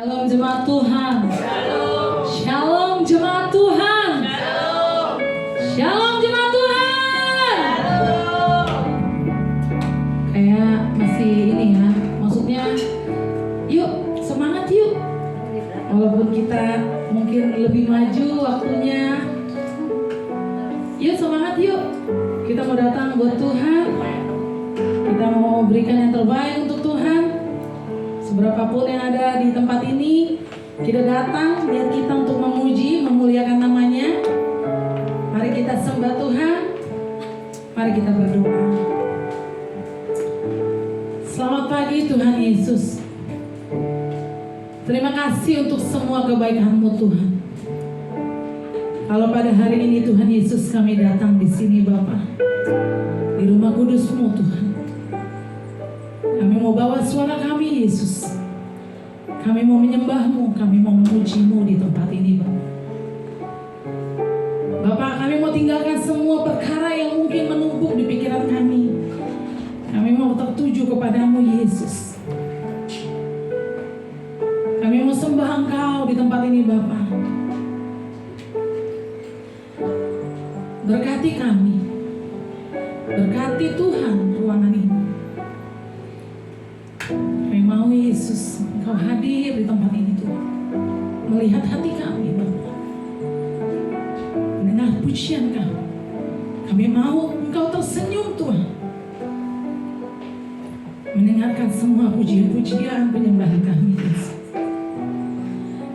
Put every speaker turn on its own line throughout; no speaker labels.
Shalom jemaat Tuhan.
Shalom.
Shalom jemaat Tuhan.
Shalom.
Shalom jemaat Tuhan.
Shalom.
Kayak masih ini ya, maksudnya yuk semangat yuk. Walaupun kita mungkin lebih maju waktunya, yuk semangat yuk. Kita mau datang buat Tuhan. Kita mau berikan yang terbaik untuk Tuhan. Seberapapun yang ada di tempat ini, kita datang niat kita untuk memuji, memuliakan namanya. Mari kita sembah Tuhan. Mari kita berdoa. Selamat pagi Tuhan Yesus. Terima kasih untuk semua kebaikan-Mu Tuhan. Kalau pada hari ini Tuhan Yesus kami datang di sini Bapa, di rumah kudus-Mu Tuhan. Kami mau bawa suara kami Yesus. Kami mau menyembah-Mu, kami mau memuji-Mu di tempat ini Bapak. Bapak, kami mau tinggalkan semua perkara yang mungkin menumpuk di pikiran kami. Kami mau tertuju kepada-Mu Yesus. Kami mau sembah Engkau di tempat ini Bapak. Berkati kami. Berkati Tuhan ruangan ini. Kami mau Yesus, Engkau hadir di tempat ini Tuhan. Melihat hati kami Bapak. Mendengar pujian kami. Kami mau Engkau tersenyum Tuhan. Mendengarkan semua pujian-pujian penyembahan kami Yesus.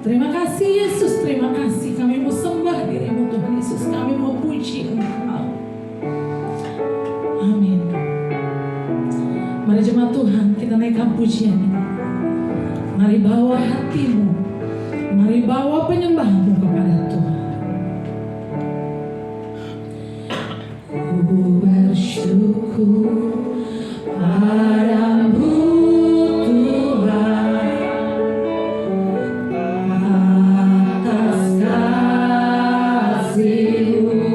Terima kasih Yesus, terima kasih. Kami mau sembah diri-Mu Tuhan Yesus. Kami mau puji Engkau. Amin. Mari jemaat Tuhan, kita naikkan pujian ini. Mari bawa hatimu, mari bawa penyembahmu kepada Tuhan. Ku bersyukur padamu Tuhan atas kasih-Mu.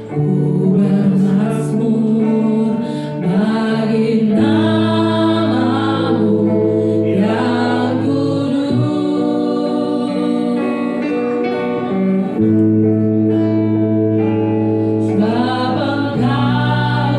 Ku bermazmur bagi nama-Mu yang kudus. Sebab Engkau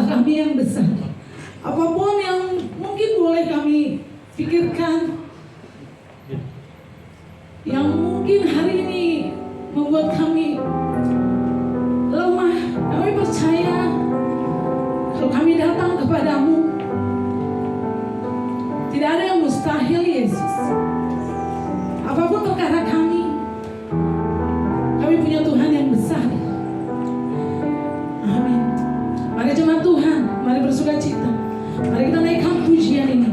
Allah kami yang besar. Apapun yang mungkin boleh kami pikirkan, yang mungkin hari ini membuat kami lemah, kami percaya kalau kami datang kepadamu, tidak ada yang mustahil, Yesus. Apapun perkara kami punya Tuhan yang besar. Amin. Mari jemaat Tuhan, mari bersuka cita. Mari kita naikkan pujian ini.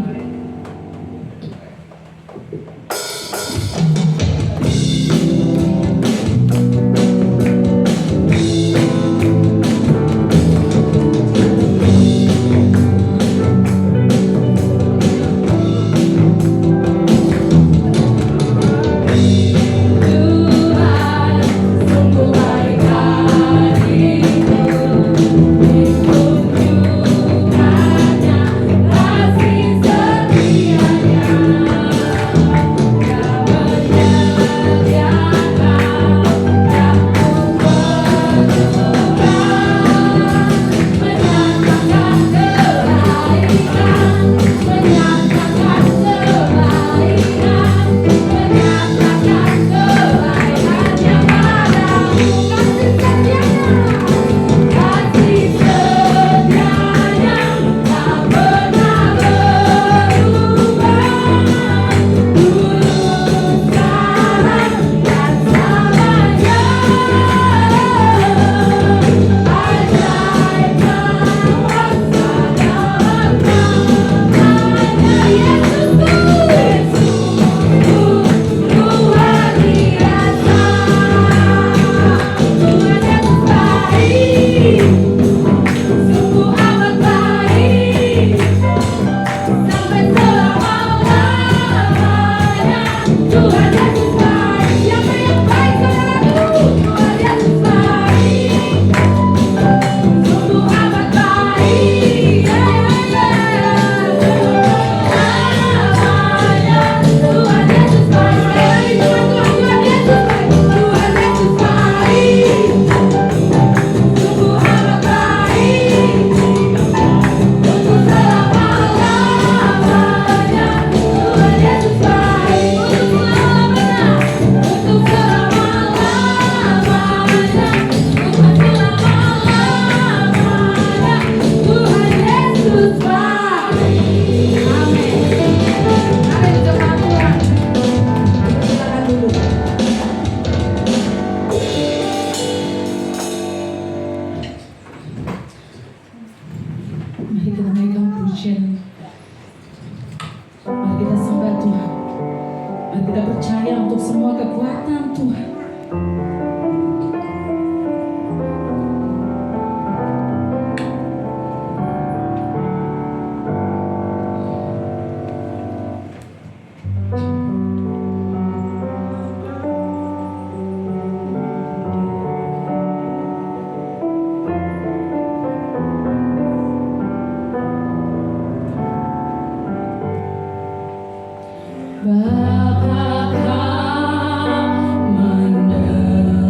Bapa kau mendengar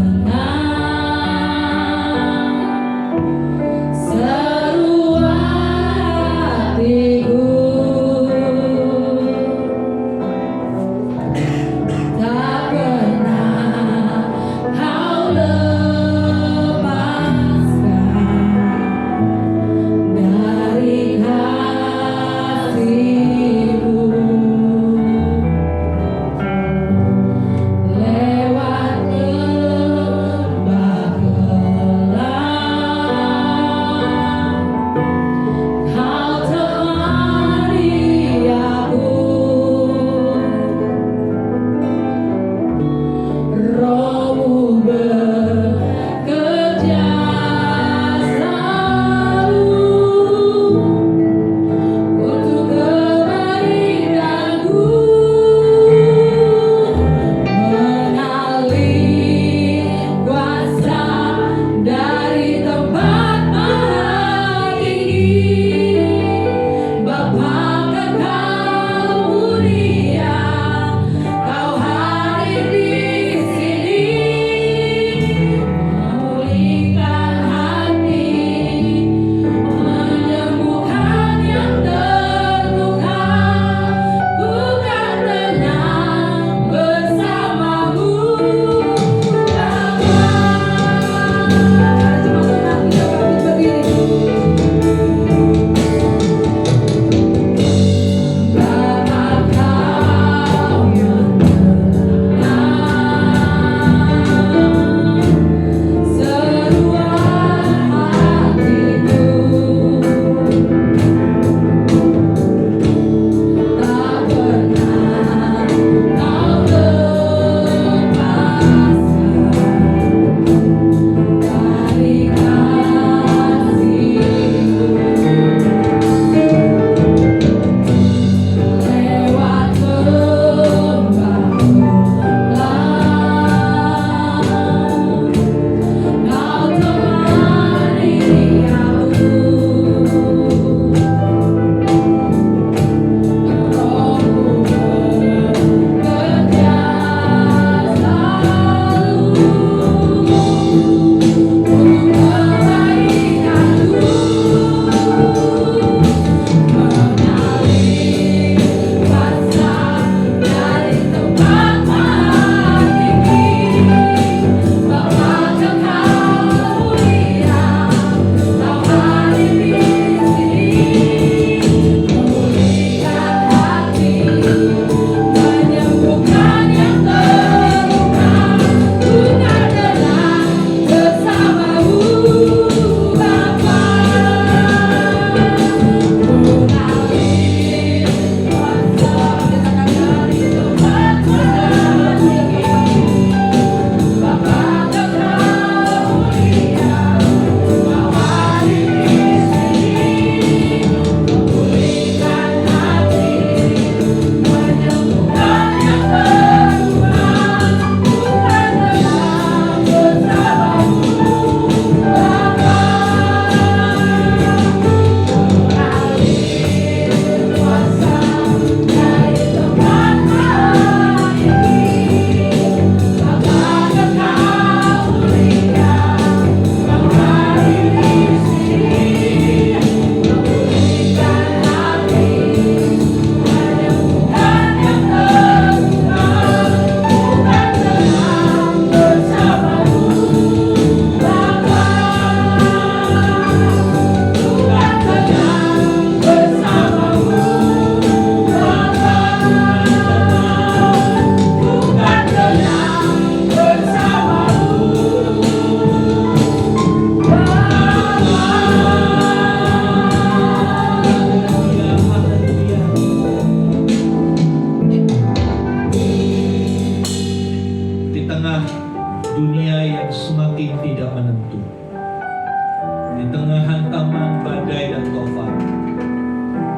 di tengah hantaman badai dan tofan.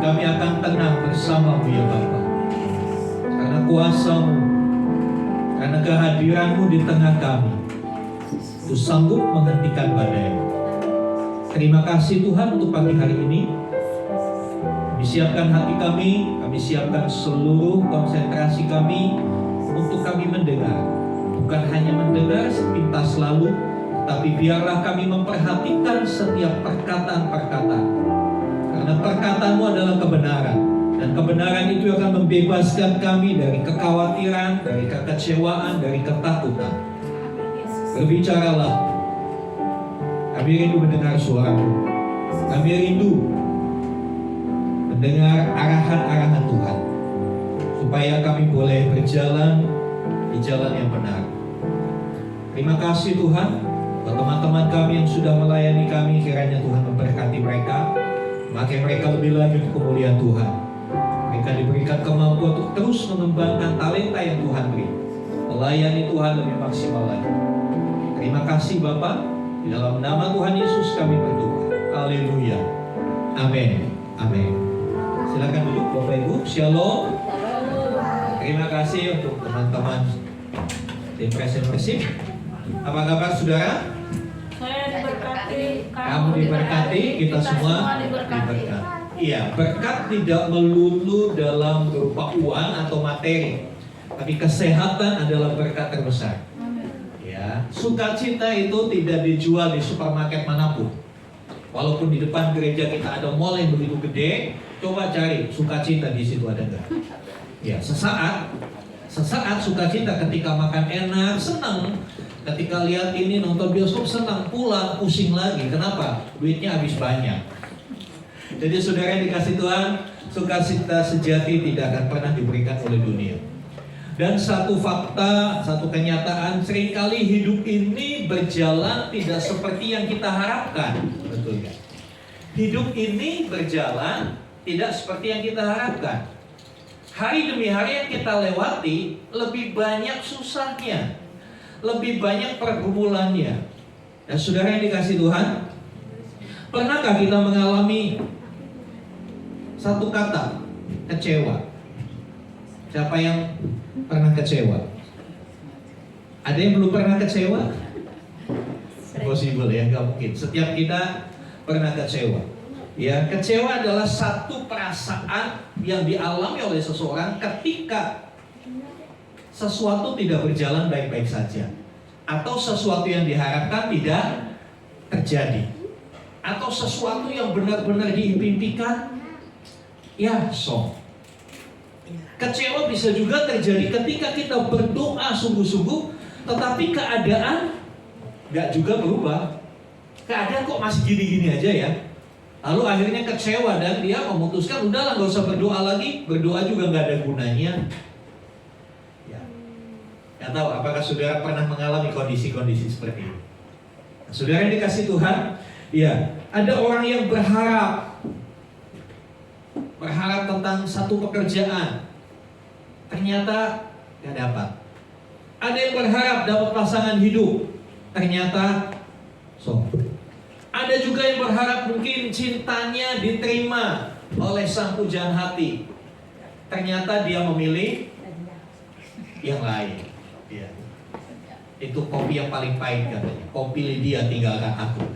Kami akan tenang bersama-Mu ya Bapa. Karena kuasa-Mu, karena kehadiran-Mu di tengah kami, itu sanggup menghentikan badai. Terima kasih Tuhan untuk pagi hari ini. Kami siapkan hati kami siapkan seluruh konsentrasi kami untuk kami mendengar. Bukan hanya mendengar sepintas lalu, tapi biarlah kami memperhatikan setiap perkataan-perkataan. Karena perkataan-Mu adalah kebenaran. Dan kebenaran itu akan membebaskan kami dari kekhawatiran, dari kekecewaan, dari ketakutan. Berbicaralah. Kami rindu mendengar suara-Mu. Kami rindu mendengar arahan-arahan Tuhan, supaya kami boleh berjalan di jalan yang benar. Terima kasih Tuhan buat teman-teman kami yang sudah melayani kami. Kiranya Tuhan memberkati mereka, makin mereka lebih lanjut kemuliaan Tuhan. Mereka diberikan kemampuan untuk terus mengembangkan talenta yang Tuhan beri, melayani Tuhan lebih maksimal lagi. Terima kasih Bapa. Di dalam nama Tuhan Yesus kami berdoa. Haleluya. Amin. Amin. Silakan duduk Bapak Ibu. Shalom. Terima kasih untuk teman-teman tim Presiden Persib. Apa kabar saudara?
Saya diberkati.
Kamu diberkati, kita semua diberkati. Iya, berkat tidak melulu dalam berupa uang atau materi, tapi kesehatan adalah berkat terbesar. Ya, sukacita itu tidak dijual di supermarket manapun. Walaupun di depan gereja kita ada mall yang begitu gede, coba cari sukacita di situ ada enggak? Ya, sesaat sukacita ketika makan enak, senang. Ketika lihat ini nonton bioskop senang, pulang pusing lagi. Kenapa? Duitnya habis banyak. Jadi saudara yang dikasih Tuhan, sukacita sejati tidak akan pernah diberikan oleh dunia. Dan satu fakta, satu kenyataan, seringkali hidup ini berjalan tidak seperti yang kita harapkan. Betul kan? Hidup ini berjalan tidak seperti yang kita harapkan. Hari demi hari yang kita lewati, lebih banyak susahnya, lebih banyak pergumulannya. Dan saudara yang dikasih Tuhan, pernahkah kita mengalami satu kata, kecewa? Siapa yang pernah kecewa? Ada yang belum pernah kecewa? Impossible ya, nggak mungkin. Setiap kita pernah kecewa. Ya, kecewa adalah satu perasaan yang dialami oleh seseorang ketika sesuatu tidak berjalan baik-baik saja, atau sesuatu yang diharapkan tidak terjadi, atau sesuatu yang benar-benar diimpikan, ya Kecewa bisa juga terjadi ketika kita berdoa sungguh-sungguh, tetapi keadaan nggak juga berubah. Keadaan kok masih gini-gini aja ya. Lalu akhirnya kecewa dan dia memutuskan, udahlah nggak usah berdoa lagi. Berdoa juga nggak ada gunanya. Ya. Nggak tahu apakah saudara pernah mengalami kondisi-kondisi seperti ini. Nah, saudara yang dikasih Tuhan, ya, ada orang yang berharap tentang satu pekerjaan, ternyata gak dapat. Ada yang berharap dapat pasangan hidup, ternyata Ada juga yang berharap mungkin cintanya diterima oleh sang pujaan hati, ternyata dia memilih yang lain. Ya. Itu kopi yang paling pahit katanya. Kopi Lydia tinggalkan aku.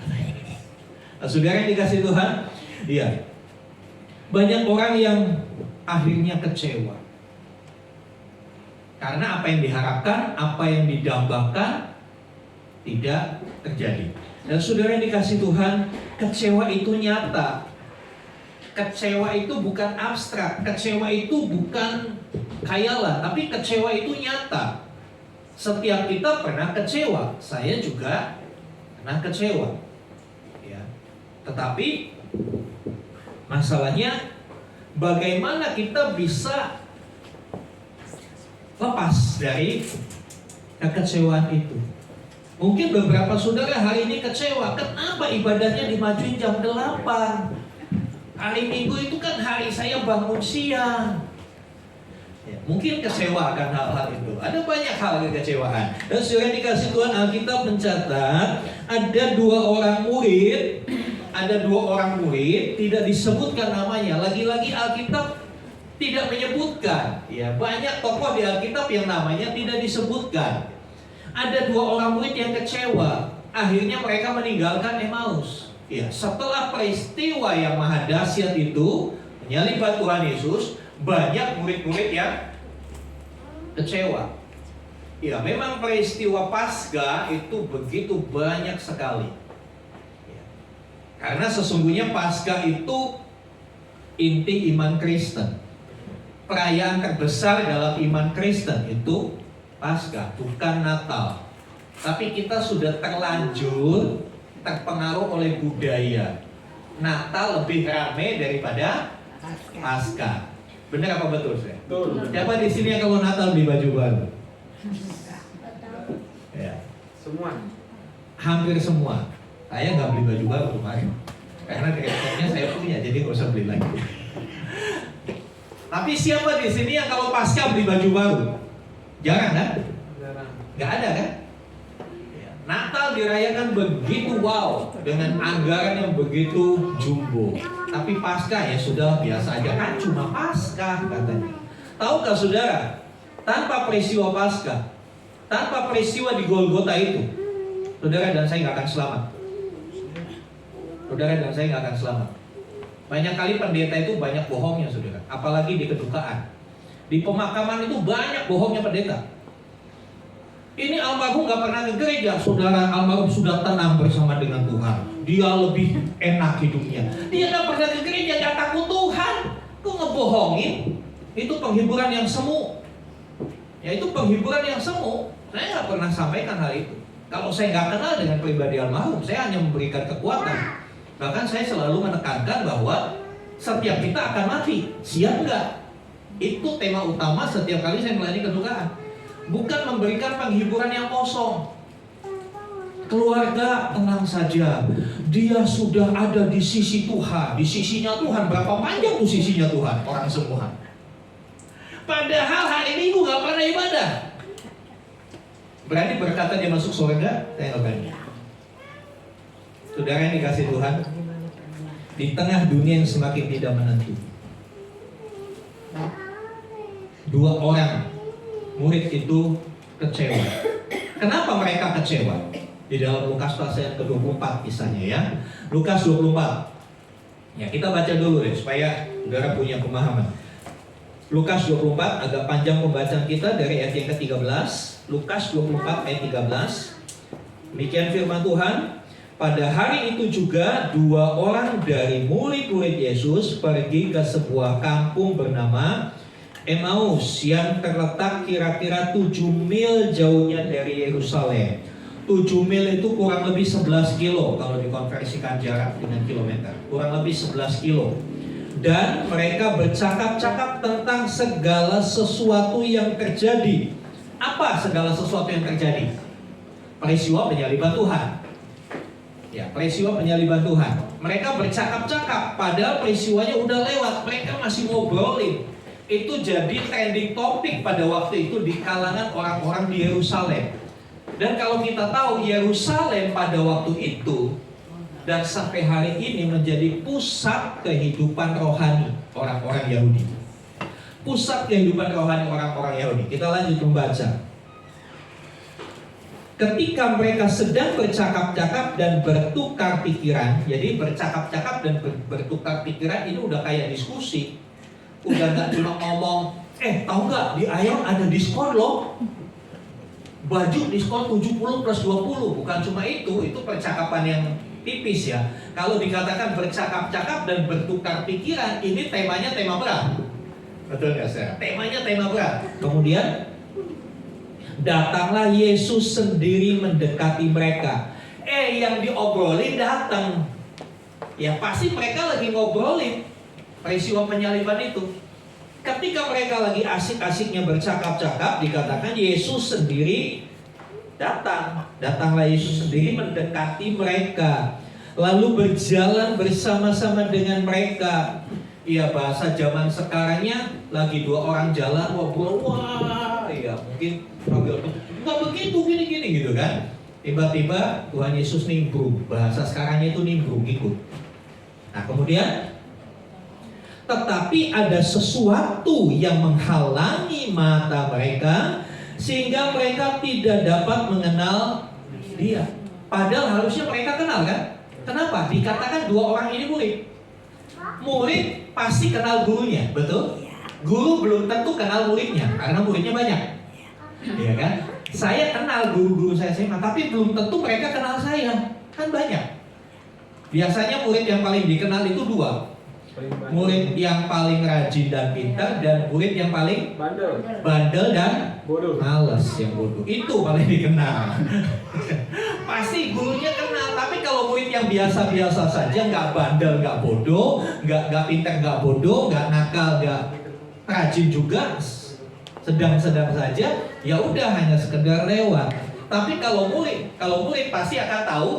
Nah, saudara yang dikasih Tuhan, ya, banyak orang yang akhirnya kecewa karena apa yang diharapkan, apa yang didambakan tidak terjadi. Dan saudara yang dikasih Tuhan, kecewa itu nyata. Kecewa itu bukan abstrak, kecewa itu bukan khayalan, tapi kecewa itu nyata. Setiap kita pernah kecewa, saya juga pernah kecewa. Ya. Tetapi masalahnya bagaimana kita bisa lepas dari kekecewaan itu. Mungkin beberapa saudara hari ini kecewa, kenapa ibadahnya dimajuin jam 8? Hari Minggu itu kan hari saya bangun siang. Ya, mungkin kecewa akan hal-hal itu. Ada banyak hal kekecewaan. Dan saudara dikasih Tuhan, Alkitab mencatat ada 2 orang murid ada 2 orang murid tidak disebutkan namanya. Lagi-lagi Alkitab tidak menyebutkan. Ya, banyak tokoh di Alkitab yang namanya tidak disebutkan. Ada 2 orang murid yang kecewa. Akhirnya mereka meninggalkan Emmaus. Ya, setelah peristiwa yang maha dahsyat itu, penyaliban Tuhan Yesus, banyak murid-murid yang kecewa. Ya, memang peristiwa Paskah itu begitu banyak sekali. Ya. Karena sesungguhnya Paskah itu inti iman Kristen. Perayaan terbesar dalam iman Kristen itu Paskah, bukan Natal. Tapi kita sudah terlanjur terpengaruh oleh budaya. Natal lebih ramai daripada Paskah. Benar apa betul, saya?
Betul.
Siapa di sini yang kalau Natal beli baju baru? Ya,
Semua.
hampir semua. Saya nggak beli baju baru kemarin, karena kreatornya saya punya, jadi nggak usah beli lagi. Tapi siapa di sini yang kalau Paskah beli baju baru? Jarang kan?
Jarang.
Nggak ada kan? Ya. Natal dirayakan begitu wow, dengan anggaran yang begitu jumbo. Tapi Paskah ya sudah biasa aja, kan cuma Paskah katanya. Tahukah saudara, tanpa peristiwa Paskah, tanpa peristiwa di Golgota itu, saudara dan saya nggak akan selamat. Saudara dan saya nggak akan selamat. Banyak kali pendeta itu banyak bohongnya, saudara. Apalagi di kedukaan. Di pemakaman itu banyak bohongnya pendeta. Ini almarhum nggak pernah ke gereja, saudara. Almarhum sudah tenang bersama dengan Tuhan. Dia lebih enak hidupnya. Dia nggak pernah ke gereja, nggak takut Tuhan. Kok ngebohongin? Itu penghiburan yang semu. Ya, itu penghiburan yang semu. Saya nggak pernah sampaikan hal itu. Kalau saya nggak kenal dengan pribadi almarhum, saya hanya memberikan kekuatan. Bahkan saya selalu menekankan bahwa setiap kita akan mati. Siap nggak? Itu tema utama setiap kali saya melayani kedukaan. Bukan memberikan penghiburan yang kosong. Keluarga tenang saja, dia sudah ada di sisi Tuhan. Di sisinya Tuhan, berapa panjang tuh sisinya Tuhan? Orang semua. Padahal hari Minggu gak pernah ibadah. Berani berkata dia masuk surga? Saya gak berani. Saudara yang dikasih Tuhan, di tengah dunia yang semakin tidak menentu, 2 orang murid itu kecewa. Kenapa mereka kecewa? Di dalam Lukas pasal yang ke-24 kisahnya ya. Lukas 24. Ya, kita baca dulu deh supaya saudara punya pemahaman. Lukas 24, agak panjang pembacaan kita dari ayat yang ke-13. Lukas 24 ayat 13. Demikian firman Tuhan. Pada hari itu juga 2 orang dari murid-murid Yesus pergi ke sebuah kampung bernama Emmaus yang terletak kira-kira 7 mil jauhnya dari Yerusalem. 7 mil itu kurang lebih 11 kilo kalau dikonversikan jarak dengan kilometer. Kurang lebih 11 kilo. Dan mereka bercakap-cakap tentang segala sesuatu yang terjadi. Apa segala sesuatu yang terjadi? Peristiwa penyaliban Tuhan. Ya, peristiwa penyaliban Tuhan. Mereka bercakap-cakap padahal peristiwanya udah lewat. Mereka masih ngobrolin. Itu jadi trending topik pada waktu itu di kalangan orang-orang di Yerusalem. Dan kalau kita tahu Yerusalem pada waktu itu dan sampai hari ini menjadi pusat kehidupan rohani orang-orang Yahudi. Pusat kehidupan rohani orang-orang Yahudi. Kita lanjut membaca. Ketika mereka sedang bercakap-cakap dan bertukar pikiran, jadi bercakap-cakap dan bertukar pikiran ini udah kayak diskusi. Udah gak cuma ngomong, tahu nggak di Aeon ada diskon loh. Baju diskon 70 plus 20. Bukan cuma itu percakapan yang tipis ya. Kalau dikatakan bercakap-cakap dan bertukar pikiran, ini temanya tema berat. Betul nggak saya? Temanya tema berat. Kemudian datanglah Yesus sendiri mendekati mereka. Yang diobrolin datang. Ya pasti mereka lagi ngobrolin peristiwa penyaliban itu. Ketika mereka lagi asik-asiknya bercakap-cakap, dikatakan Yesus sendiri datang. Datanglah Yesus sendiri mendekati mereka, lalu berjalan bersama-sama dengan mereka. Ya bahasa zaman sekarangnya lagi 2 orang jalan ngobrol, wah ya mungkin nggak begitu gini-gini gitu kan. Tiba-tiba Tuhan Yesus nimbrung. Bahasa sekarangnya itu nimbrung, ikut. Nah kemudian, tetapi ada sesuatu yang menghalangi mata mereka sehingga mereka tidak dapat mengenal dia. Padahal harusnya mereka kenal kan? Kenapa? Dikatakan dua orang ini murid. Murid pasti kenal gurunya, betul? Guru belum tentu kenal muridnya karena muridnya banyak. Iya kan? Saya kenal guru-guru saya SMA, tapi belum tentu mereka kenal saya. Kan banyak. Biasanya murid yang paling dikenal itu dua. Murid yang paling rajin dan pintar, dan murid yang paling bandel dan malas, yang bodoh. Itu paling dikenal. Pasti gurunya kenal. Tapi kalau murid yang biasa-biasa saja, nggak bandel, nggak bodoh, nggak pintar, nggak bodoh, nggak nakal, nggak rajin juga, sedang-sedang saja, ya udah hanya sekedar lewat. Tapi kalau murid pasti akan tahu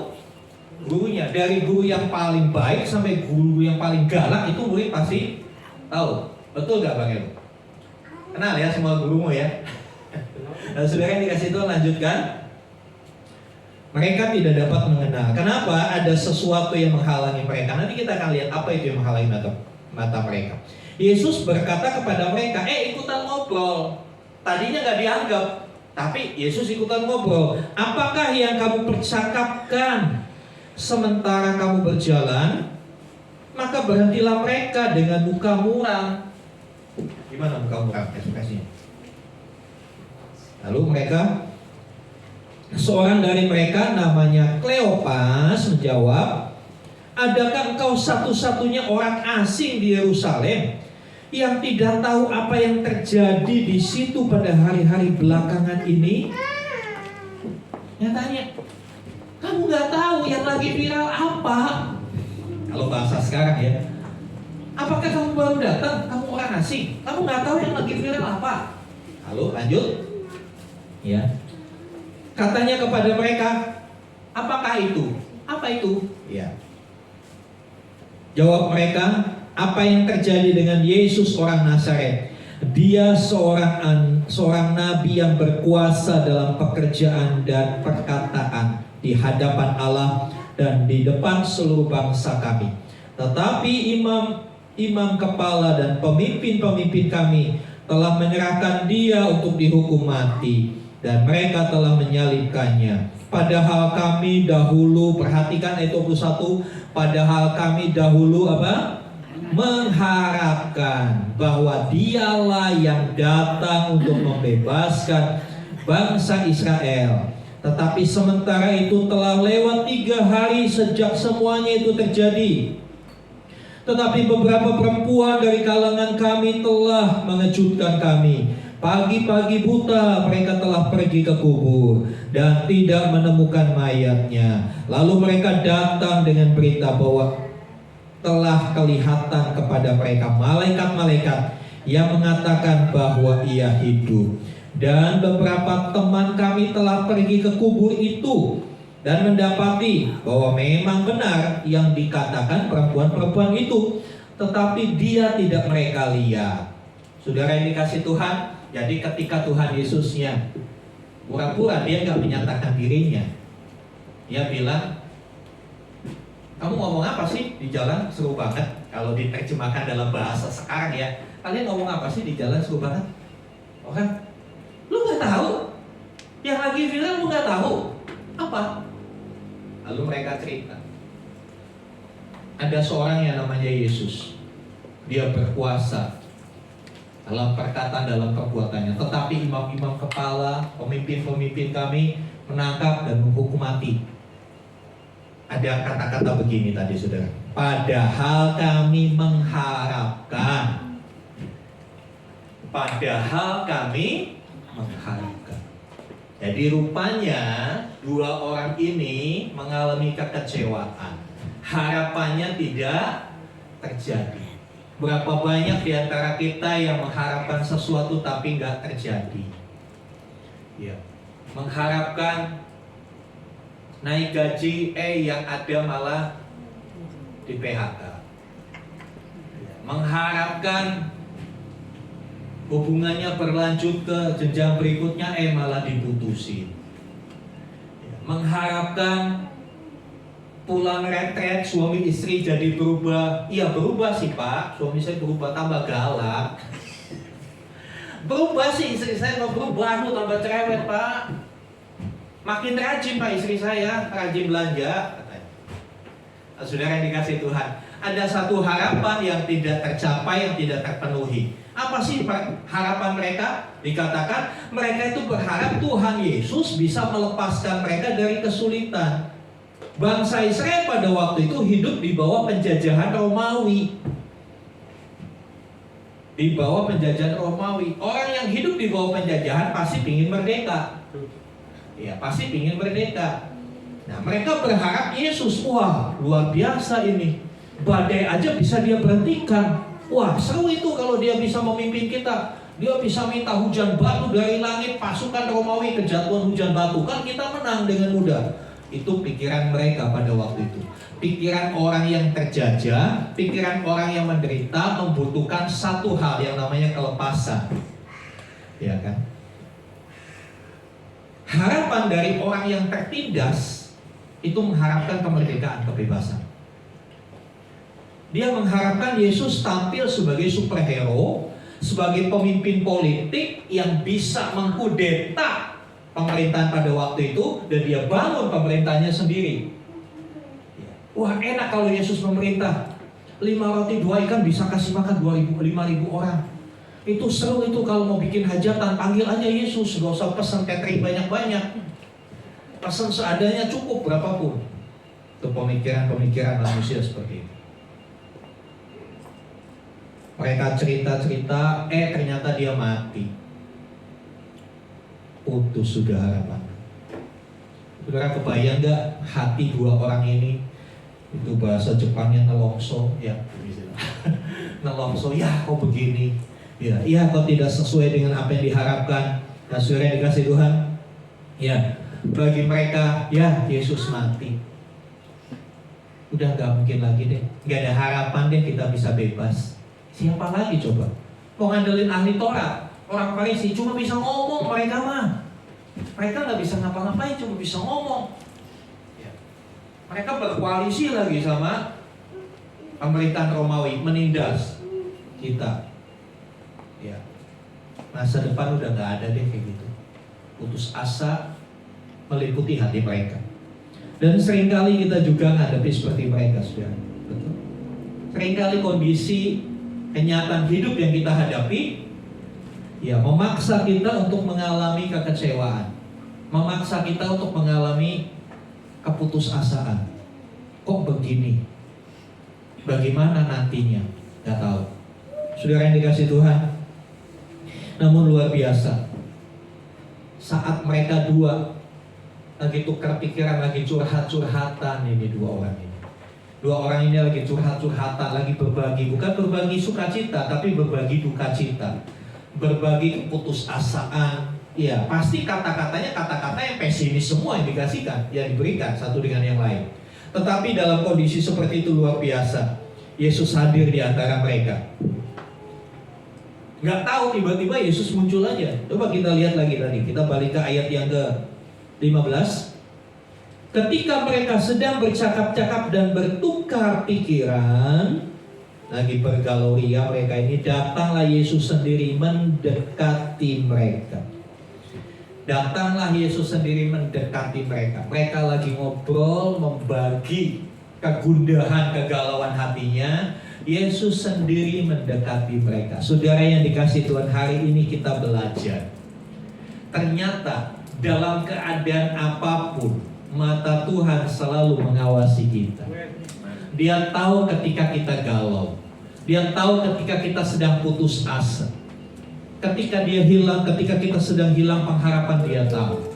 gurunya. Dari guru yang paling baik sampai guru yang paling galak itu murid pasti tahu. Betul nggak Bang Elo? Kenal ya semua gurumu ya. Dan saudara yang dikasih Tuhan, lanjutkan. Mereka tidak dapat mengenal. Kenapa? Ada sesuatu yang menghalangi mereka. Nanti kita akan lihat apa itu yang menghalangi mata mereka. Yesus berkata kepada mereka, ikutan ngobrol. Tadinya nggak dianggap, tapi Yesus ikutan ngobrol. Apakah yang kamu percakapkan sementara kamu berjalan? Maka berhentilah mereka dengan muka muram. Gimana muka muram ekspresinya? Lalu seorang dari mereka namanya Kleopas menjawab, adakah engkau satu-satunya orang asing di Yerusalem yang tidak tahu apa yang terjadi di situ pada hari-hari belakangan ini? Nyatanya, kamu nggak tahu yang lagi viral apa? Kalau bahasa sekarang ya, apakah kamu baru datang? Kamu orang asing, kamu nggak tahu yang lagi viral apa? Lalu lanjut, ya. Katanya kepada mereka, apakah itu? Apa itu? Ya. Jawab mereka, apa yang terjadi dengan Yesus orang Nazaret? Dia seorang nabi yang berkuasa dalam pekerjaan dan perkataan di hadapan Allah dan di depan seluruh bangsa kami. Tetapi imam kepala dan pemimpin-pemimpin kami telah menyerahkan dia untuk dihukum mati, dan mereka telah menyalibkannya. Padahal kami dahulu, perhatikan ayat 21, padahal kami dahulu apa? Mengharapkan bahwa dialah yang datang untuk membebaskan bangsa Israel. Tetapi sementara itu telah lewat 3 hari sejak semuanya itu terjadi. Tetapi beberapa perempuan dari kalangan kami telah mengejutkan kami. Pagi-pagi buta mereka telah pergi ke kubur dan tidak menemukan mayatnya. Lalu mereka datang dengan berita bahwa telah kelihatan kepada mereka malaikat-malaikat yang mengatakan bahwa ia hidup. Dan beberapa teman kami telah pergi ke kubur itu dan mendapati bahwa memang benar yang dikatakan perempuan-perempuan itu, tetapi dia tidak mereka lihat. Saudara yang dikasih Tuhan, jadi ketika Tuhan Yesusnya pura-pura dia nggak menyatakan dirinya, dia bilang, kamu ngomong apa sih di jalan? Seru banget. Kalau diterjemahkan dalam bahasa sekarang ya, kalian ngomong apa sih di jalan? Seru banget. Oh kan? Lu nggak tahu? Yang lagi viral lu nggak tahu? Apa? Lalu mereka cerita. Ada seorang yang namanya Yesus. Dia berkuasa dalam perkataan, dalam perbuatannya. Tetapi imam-imam kepala, pemimpin-pemimpin kami menangkap dan menghukum mati. Ada kata-kata begini tadi saudara. Padahal kami mengharapkan. Padahal kami mengharapkan. Jadi rupanya 2 orang ini mengalami kekecewaan. Harapannya tidak terjadi. Berapa banyak di antara kita yang mengharapkan sesuatu tapi nggak terjadi. Ya. Mengharapkan naik gaji, yang ada malah di PHK. Mengharapkan hubungannya berlanjut ke jenjang berikutnya, malah diputusin. Mengharapkan pulang retret, suami istri jadi berubah. Iya berubah sih Pak, suami saya berubah tambah galak. Berubah sih istri saya, mau berubah tambah cerewet Pak. Makin rajin Pak istri saya, rajin belanja. Saudara yang dikasih Tuhan, ada satu harapan yang tidak tercapai, yang tidak terpenuhi. Apa sih harapan mereka? Dikatakan mereka itu berharap Tuhan Yesus bisa melepaskan mereka dari kesulitan. Bangsa Israel pada waktu itu hidup di bawah penjajahan Romawi. Di bawah penjajahan Romawi. Orang yang hidup di bawah penjajahan pasti ingin merdeka. Ya, pasti ingin merdeka. Nah, mereka berharap Yesus, wah, luar biasa ini. Badai aja bisa dia berhentikan. Wah, seru itu kalau dia bisa memimpin kita. Dia bisa minta hujan batu dari langit, pasukan Romawi kejatuhan hujan batu. Kan kita menang dengan mudah. Itu pikiran mereka pada waktu itu. Pikiran orang yang terjajah, pikiran orang yang menderita membutuhkan satu hal yang namanya kelepasan. Ya kan? Harapan dari orang yang tertindas itu mengharapkan kemerdekaan, kebebasan. Dia mengharapkan Yesus tampil sebagai superhero, sebagai pemimpin politik yang bisa mengkudeta pemerintahan pada waktu itu, dan dia bangun pemerintahnya sendiri. Wah, enak kalau Yesus memerintah. 5 roti 2 ikan bisa kasih makan 5.000 orang. Itu seru itu kalau mau bikin hajatan, panggil aja Yesus, gak usah pesan catering banyak-banyak. Pesan seadanya cukup berapapun. Itu pemikiran-pemikiran manusia seperti itu. Mereka cerita-cerita, ternyata dia mati. Putus sudah harapan. Saudara kebayang gak hati dua orang ini? Itu bahasa Jepangnya nelongso, ya. Nelongso, ya kok begini. Ya kok tidak sesuai dengan apa yang diharapkan. Nah, saudara yang dikasih Tuhan, ya, bagi mereka, ya Yesus mati. Udah gak mungkin lagi deh, gak ada harapan deh kita bisa bebas. Siapa lagi coba? Mau ngandelin ahli Torah, orang Farisi cuma bisa ngomong mereka mah. Mereka nggak bisa ngapa-ngapain, cuma bisa ngomong. Ya. Mereka berkoalisi lagi sama pemerintahan Romawi, menindas kita. Ya. Masa depan udah nggak ada deh kayak gitu. Putus asa meliputi hati mereka. Dan seringkali kita juga menghadapi seperti mereka, saudara. Betul. Seringkali kondisi kenyataan hidup yang kita hadapi, ya, memaksa kita untuk mengalami kekecewaan, memaksa kita untuk mengalami keputusasaan. Kok begini? Bagaimana nantinya? Gak tahu. Saudara yang dikasih Tuhan, namun luar biasa, saat mereka dua lagi tukar pikiran, lagi curhat-curhatan, ini dua orang ini. Dua orang ini lagi curhat-curhatan, lagi berbagi, bukan berbagi sukacita, tapi berbagi duka cita, berbagi keputusasaan. Ya, pasti kata-katanya kata-kata yang pesimis semua yang dikasihkan, yang diberikan satu dengan yang lain. Tetapi dalam kondisi seperti itu luar biasa, Yesus hadir di antara mereka. Nggak tahu tiba-tiba Yesus muncul aja. Coba kita lihat lagi tadi, kita balik ke ayat yang ke-15. Ketika mereka sedang bercakap-cakap dan bertukar pikiran, lagi bergaloria mereka ini, datanglah Yesus sendiri mendekati mereka. Datanglah Yesus sendiri mendekati mereka. Mereka lagi ngobrol, membagi kegundahan, kegalauan hatinya. Yesus sendiri mendekati mereka. Saudara yang dikasih Tuhan, hari ini kita belajar. Ternyata dalam keadaan apapun, mata Tuhan selalu mengawasi kita. Dia tahu ketika kita galau. Dia tahu ketika kita sedang putus asa. Ketika dia hilang, ketika kita sedang hilang pengharapan, dia tahu.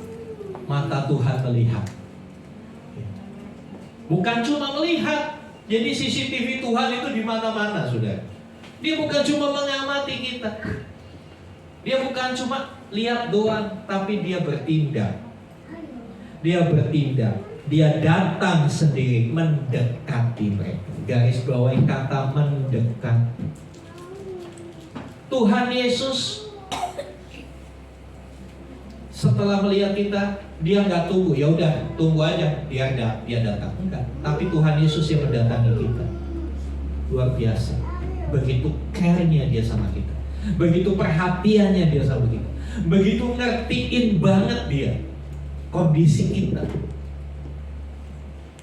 Mata Tuhan melihat. Bukan cuma melihat. Jadi CCTV Tuhan itu di mana-mana, saudara. Dia bukan cuma mengamati kita. Dia bukan cuma lihat doang, tapi dia bertindak. Dia bertindak, dia datang sendiri mendekati mereka. Garis bawahi kata mendekat. Tuhan Yesus Setelah melihat kita, dia nggak tunggu, ya udah tunggu aja dia datang. Enggak. Tapi Tuhan Yesus yang mendatangi kita. Luar biasa. Begitu care-nya dia sama kita. Begitu perhatiannya dia sama kita. Begitu ngertiin banget dia kondisi kita.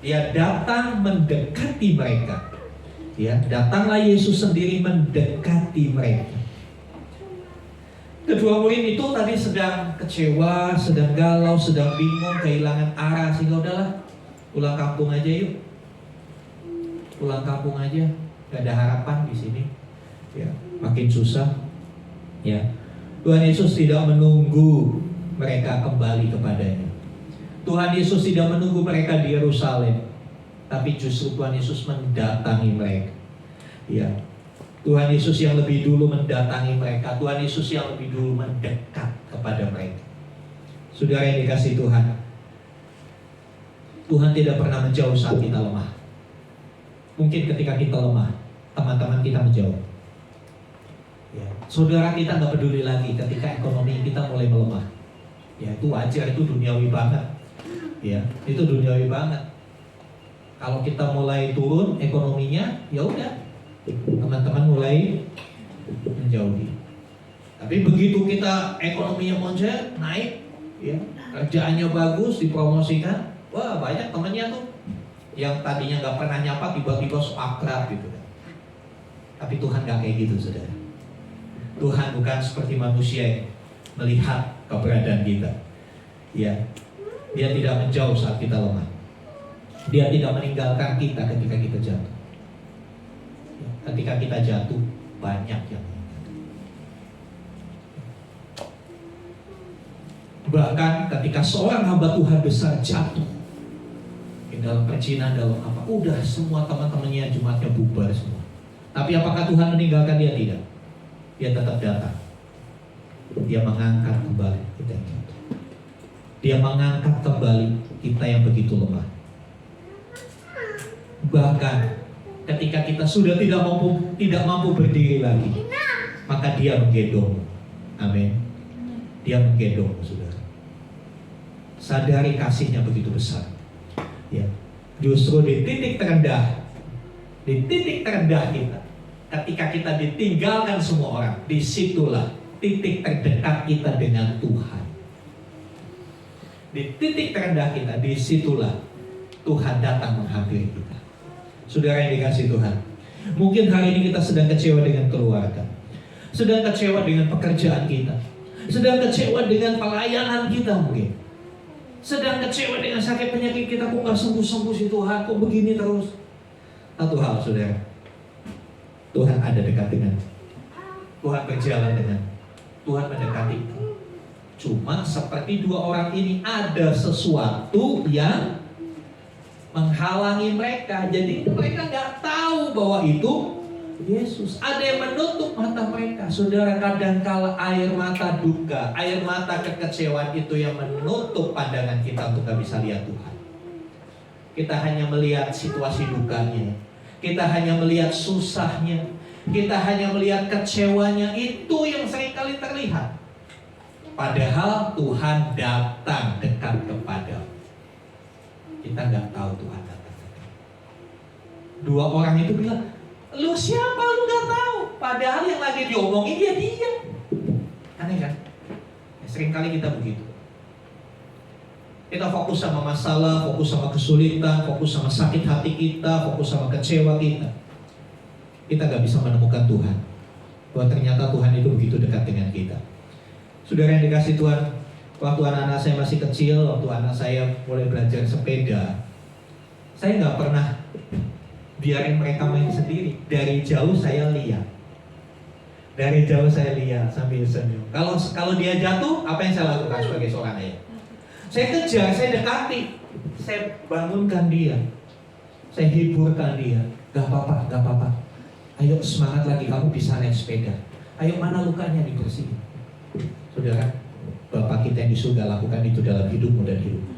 Dia datang mendekati mereka. Ya, datanglah Yesus sendiri mendekati mereka. Kedua murid itu tadi sedang kecewa, sedang galau, sedang bingung, kehilangan arah, sehingga udahlah pulang kampung aja yuk. Pulang kampung aja, gak ada harapan di sini. Ya, makin susah. Ya, Tuhan Yesus tidak menunggu mereka kembali kepadanya. Tuhan Yesus tidak menunggu mereka di Yerusalem, tapi justru Tuhan Yesus mendatangi mereka. Ya, Tuhan Yesus yang lebih dulu mendatangi mereka. Tuhan Yesus yang lebih dulu mendekat kepada mereka. Saudara yang dikasihi Tuhan, Tuhan tidak pernah menjauh saat kita lemah. Mungkin ketika kita lemah, teman-teman kita menjauh. Ya, saudara kita nggak peduli lagi ketika ekonomi kita mulai melemah. Ya, itu wajar, itu duniawi banget. Ya, itu duniawi banget. Kalau kita mulai turun ekonominya, ya udah, teman-teman mulai menjauhi. Tapi begitu kita ekonominya moncer, naik, ya, kerjaannya bagus, dipromosikan, wah banyak temannya tuh yang tadinya nggak pernah nyapa tiba-tiba so akrab gitu kan. Tapi Tuhan nggak kayak gitu, saudara. Tuhan bukan seperti manusia yang melihat keberadaan kita. Ya, Dia tidak menjauh saat kita lemah. Dia tidak meninggalkan kita ketika kita jatuh. Ketika kita jatuh, banyak yang meninggalkan. Bahkan ketika seorang hamba Tuhan besar jatuh, dalam percinan, dalam apa, udah semua teman-temannya jemaatnya bubar semua. Tapi apakah Tuhan meninggalkan dia? Tidak. Dia tetap datang. Dia mengangkat kembali kita yang jatuh. Dia mengangkat kembali kita yang begitu lemah. Bahkan ketika kita sudah tidak mampu berdiri lagi, maka Dia menggendong. Amin. Dia menggendong, saudara. Sadari kasih-Nya begitu besar. Ya, justru di titik terendah kita, ketika kita ditinggalkan semua orang, disitulah titik terdekat kita dengan Tuhan. Di titik terendah kita, disitulah Tuhan datang menghampiri kita. Saudara yang dikasihi Tuhan, mungkin hari ini kita sedang kecewa dengan keluarga, sedang kecewa dengan pekerjaan kita, sedang kecewa dengan pelayanan kita mungkin, sedang kecewa dengan sakit penyakit kita. Kok gak sembuh-sembuh sih Tuhan, kok begini terus? Satu hal, saudara, Tuhan ada dekat dengan, Tuhan berjalan dengan, Tuhan mendekati. Cuma seperti dua orang ini, ada sesuatu yang menghalangi mereka. Jadi mereka gak tahu bahwa itu Yesus. Ada yang menutup mata mereka. Saudara, kadangkala air mata duka, air mata kekecewaan itu yang menutup pandangan kita untuk gak bisa lihat Tuhan. Kita hanya melihat situasi dukanya, kita hanya melihat susahnya, kita hanya melihat kecewanya. Itu yang seringkali terlihat. Padahal Tuhan datang dekat kepada kita, nggak tahu Tuhan datang dekat. Dua orang itu bilang, lu siapa, lu nggak tahu. Padahal yang lagi diomongin dia. Aneh kan? Ya, seringkali kita begitu. Kita fokus sama masalah, fokus sama kesulitan, fokus sama sakit hati kita, fokus sama kecewa kita. Kita nggak bisa menemukan Tuhan. Bahwa ternyata Tuhan itu begitu dekat dengan kita. Saudara yang dikasih Tuhan, waktu anak-anak saya masih kecil, waktu anak saya mulai belajar sepeda, saya nggak pernah biarin mereka main sendiri. Dari jauh saya lihat, sambil senyum. Kalau dia jatuh, apa yang saya lakukan sebagai seorang ayah? Saya kejar, saya dekati, saya bangunkan dia, saya hiburkan dia. Gak apa-apa. Ayo semangat lagi, kamu bisa naik sepeda. Ayo, mana lukanya, dibersihin. Saudara, Bapa kita yang di surga lakukan itu dalam hidupmu dan hidupmu.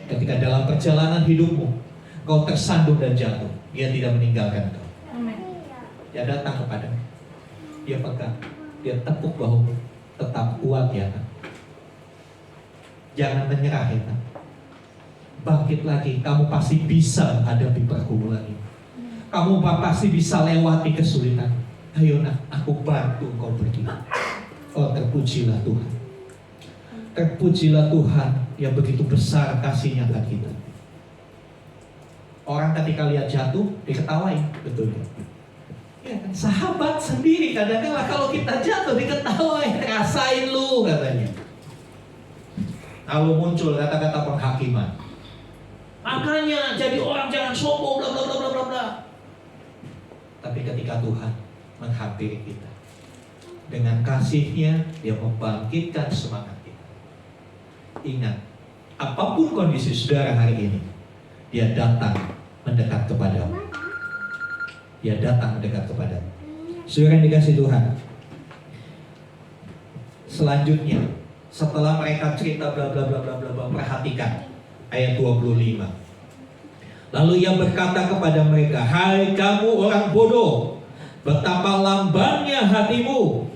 Ketika dalam perjalanan hidupmu kau tersandung dan jatuh, Dia tidak meninggalkan kau. Dia datang kepadamu, Dia pegang, Dia tepuk bahumu, tetap kuat ya kan. Jangan menyerah ya nak. Bangkit lagi, kamu pasti bisa menghadapi pergumulan ini. Kamu pasti bisa lewati kesulitan. Ayo nak, aku bantu engkau berdiri. Oh, terpujilah Tuhan. Terpujilah Tuhan yang begitu besar kasihnya ke kita. Orang ketika lihat jatuh, diketawain, betul ya? Ya kan? Sahabat sendiri kadang-kadang kalau kita jatuh diketawain, rasain lu katanya. Lalu muncul kata-kata penghakiman. Makanya jadi orang jangan sombong, bla bla bla bla bla. Tapi ketika Tuhan menghampiri kita dengan kasih-Nya, Dia membangkitkan semangat kita. Ingat, apapun kondisi saudara hari ini, Dia datang mendekat kepadamu. Dia datang mendekat kepadamu. Saudara yang dikasihi Tuhan, selanjutnya setelah mereka cerita bla bla bla bla bla, perhatikan ayat 25. Lalu Ia berkata kepada mereka, hai kamu orang bodoh, betapa lambannya hatimu,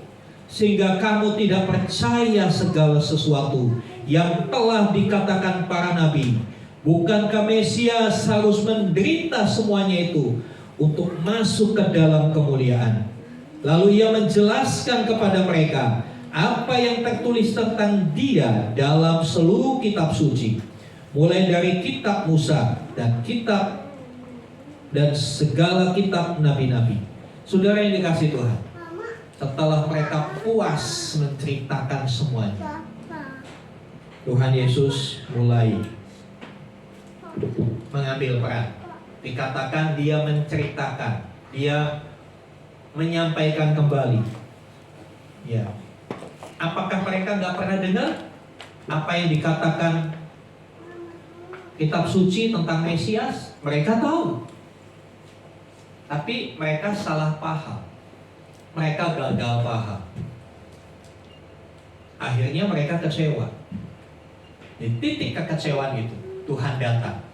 sehingga kamu tidak percaya segala sesuatu yang telah dikatakan para nabi. Bukankah Mesias harus menderita semuanya itu untuk masuk ke dalam kemuliaan? Lalu Ia menjelaskan kepada mereka apa yang tertulis tentang Dia dalam seluruh kitab suci, mulai dari kitab Musa dan segala kitab nabi-nabi. Saudara yang dikasihi Tuhan, setelah mereka puas menceritakan semuanya, Tuhan Yesus mulai mengambil peran. Dikatakan Dia menceritakan, Dia menyampaikan kembali. Ya, apakah mereka nggak pernah dengar apa yang dikatakan kitab suci tentang Mesias? Mereka tahu, tapi mereka salah paham, mereka gagal paham. Akhirnya mereka kecewa. Di titik kekecewaan itu, Tuhan datang.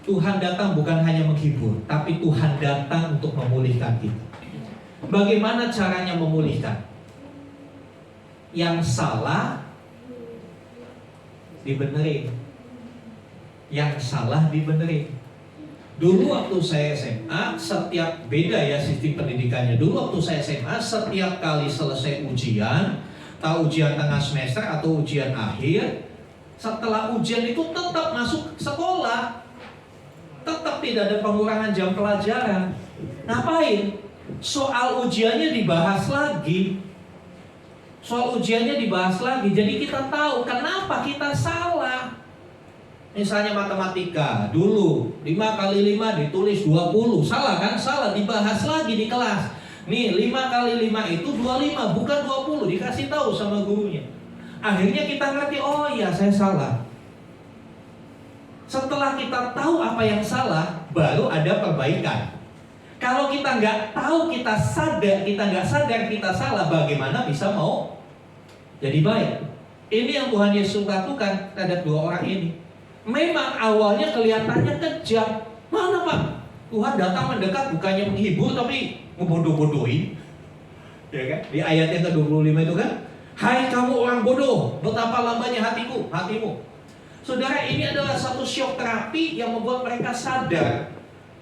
Tuhan datang bukan hanya menghibur, tapi Tuhan datang untuk memulihkan kita. Bagaimana caranya memulihkan? Yang salah dibenerin, yang salah dibenerin. Dulu waktu saya SMA, setiap beda ya sistem pendidikannya. Dulu waktu saya SMA, setiap kali selesai ujian, tahu ujian tengah semester atau ujian akhir, setelah ujian itu tetap masuk sekolah, tetap tidak ada pengurangan jam pelajaran. Ngapain? Soal ujiannya dibahas lagi. Soal ujiannya dibahas lagi. Jadi kita tahu kenapa kita salah. Misalnya matematika, dulu 5 kali 5 ditulis 20. Salah kan? Salah, dibahas lagi di kelas. Nih 5 kali 5 itu 25, bukan 20. Dikasih tahu sama gurunya. Akhirnya kita ngerti, oh iya saya salah. Setelah kita tahu apa yang salah, baru ada perbaikan. Kalau kita nggak tahu, kita nggak sadar kita salah, bagaimana bisa mau jadi baik? Ini yang Tuhan Yesus lakukan terhadap 2 orang ini. Memang awalnya kelihatannya kejam. Mana Pak? Tuhan datang mendekat bukannya menghibur, tapi ngebodoh-bodohin. Ya kan? Di ayat yang ke-25 itu kan, hai kamu orang bodoh, betapa lambannya hatimu. Saudara, ini adalah satu syok terapi yang membuat mereka sadar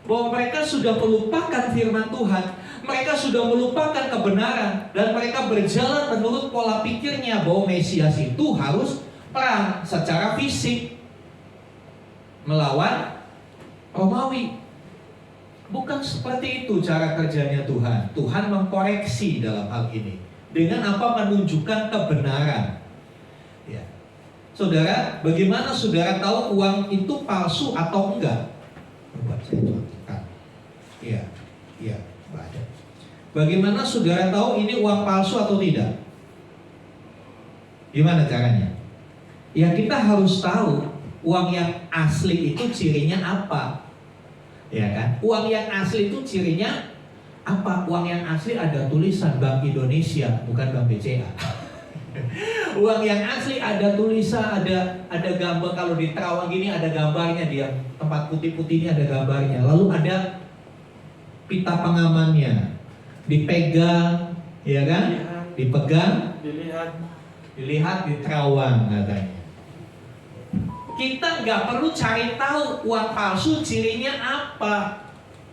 bahwa mereka sudah melupakan firman Tuhan, mereka sudah melupakan kebenaran, dan mereka berjalan menurut pola pikirnya bahwa Mesias itu harus perang secara fisik melawan Romawi. Bukan seperti itu cara kerjanya Tuhan. Tuhan mengkoreksi dalam hal ini dengan apa? Menunjukkan kebenaran. Ya. Saudara, bagaimana saudara tahu uang itu palsu atau enggak? Coba saya contohkan. Iya, ada. Bagaimana saudara tahu ini uang palsu atau tidak? Gimana caranya? Ya kita harus tahu uang yang asli itu cirinya apa. Ya kan? Uang yang asli itu cirinya apa? Uang yang asli ada tulisan Bank Indonesia, bukan Bank BCA. Uang yang asli ada tulisan, ada gambar. Kalau di terawang gini ada gambarnya, dia tempat putih-putih ini ada gambarnya. Lalu ada pita pengamannya, dipegang, ya kan? Dipegang, dilihat di terawang katanya. Kita nggak perlu cari tahu uang palsu cirinya apa.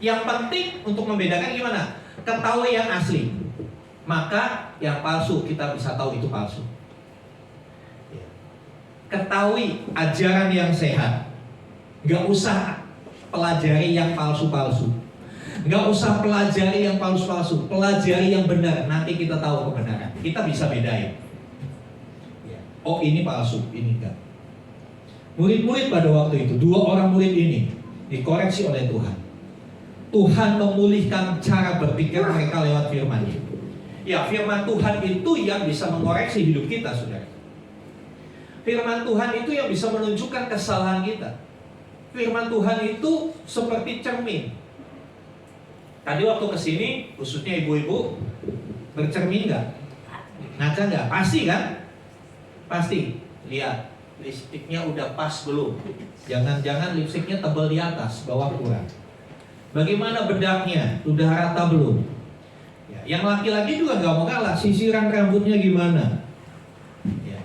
Yang penting untuk membedakan gimana? Ketahui yang asli. Maka yang palsu kita bisa tahu itu palsu. Ketahui ajaran yang sehat. Nggak usah pelajari yang palsu-palsu. Nggak usah pelajari yang palsu-palsu. Pelajari yang benar. Nanti kita tahu kebenaran. Kita bisa bedain. Oh ini palsu, ini enggak. Murid-murid pada waktu itu, 2 orang murid ini dikoreksi oleh Tuhan. Tuhan memulihkan cara berpikir mereka lewat firman-Nya. Ya, firman Tuhan itu yang bisa mengoreksi hidup kita, saudara. Firman Tuhan itu yang bisa menunjukkan kesalahan kita. Firman Tuhan itu seperti cermin. Tadi waktu kesini, khususnya ibu-ibu, bercermin nggak? Ngaca nggak? Pasti kan? Pasti. Lihat, lipstiknya udah pas belum? Jangan-jangan lipstiknya tebal di atas, bawah kurang. Bagaimana bedaknya? Udah rata belum? Ya, yang laki-laki juga nggak mau kalah. Sisiran rambutnya gimana? Ya.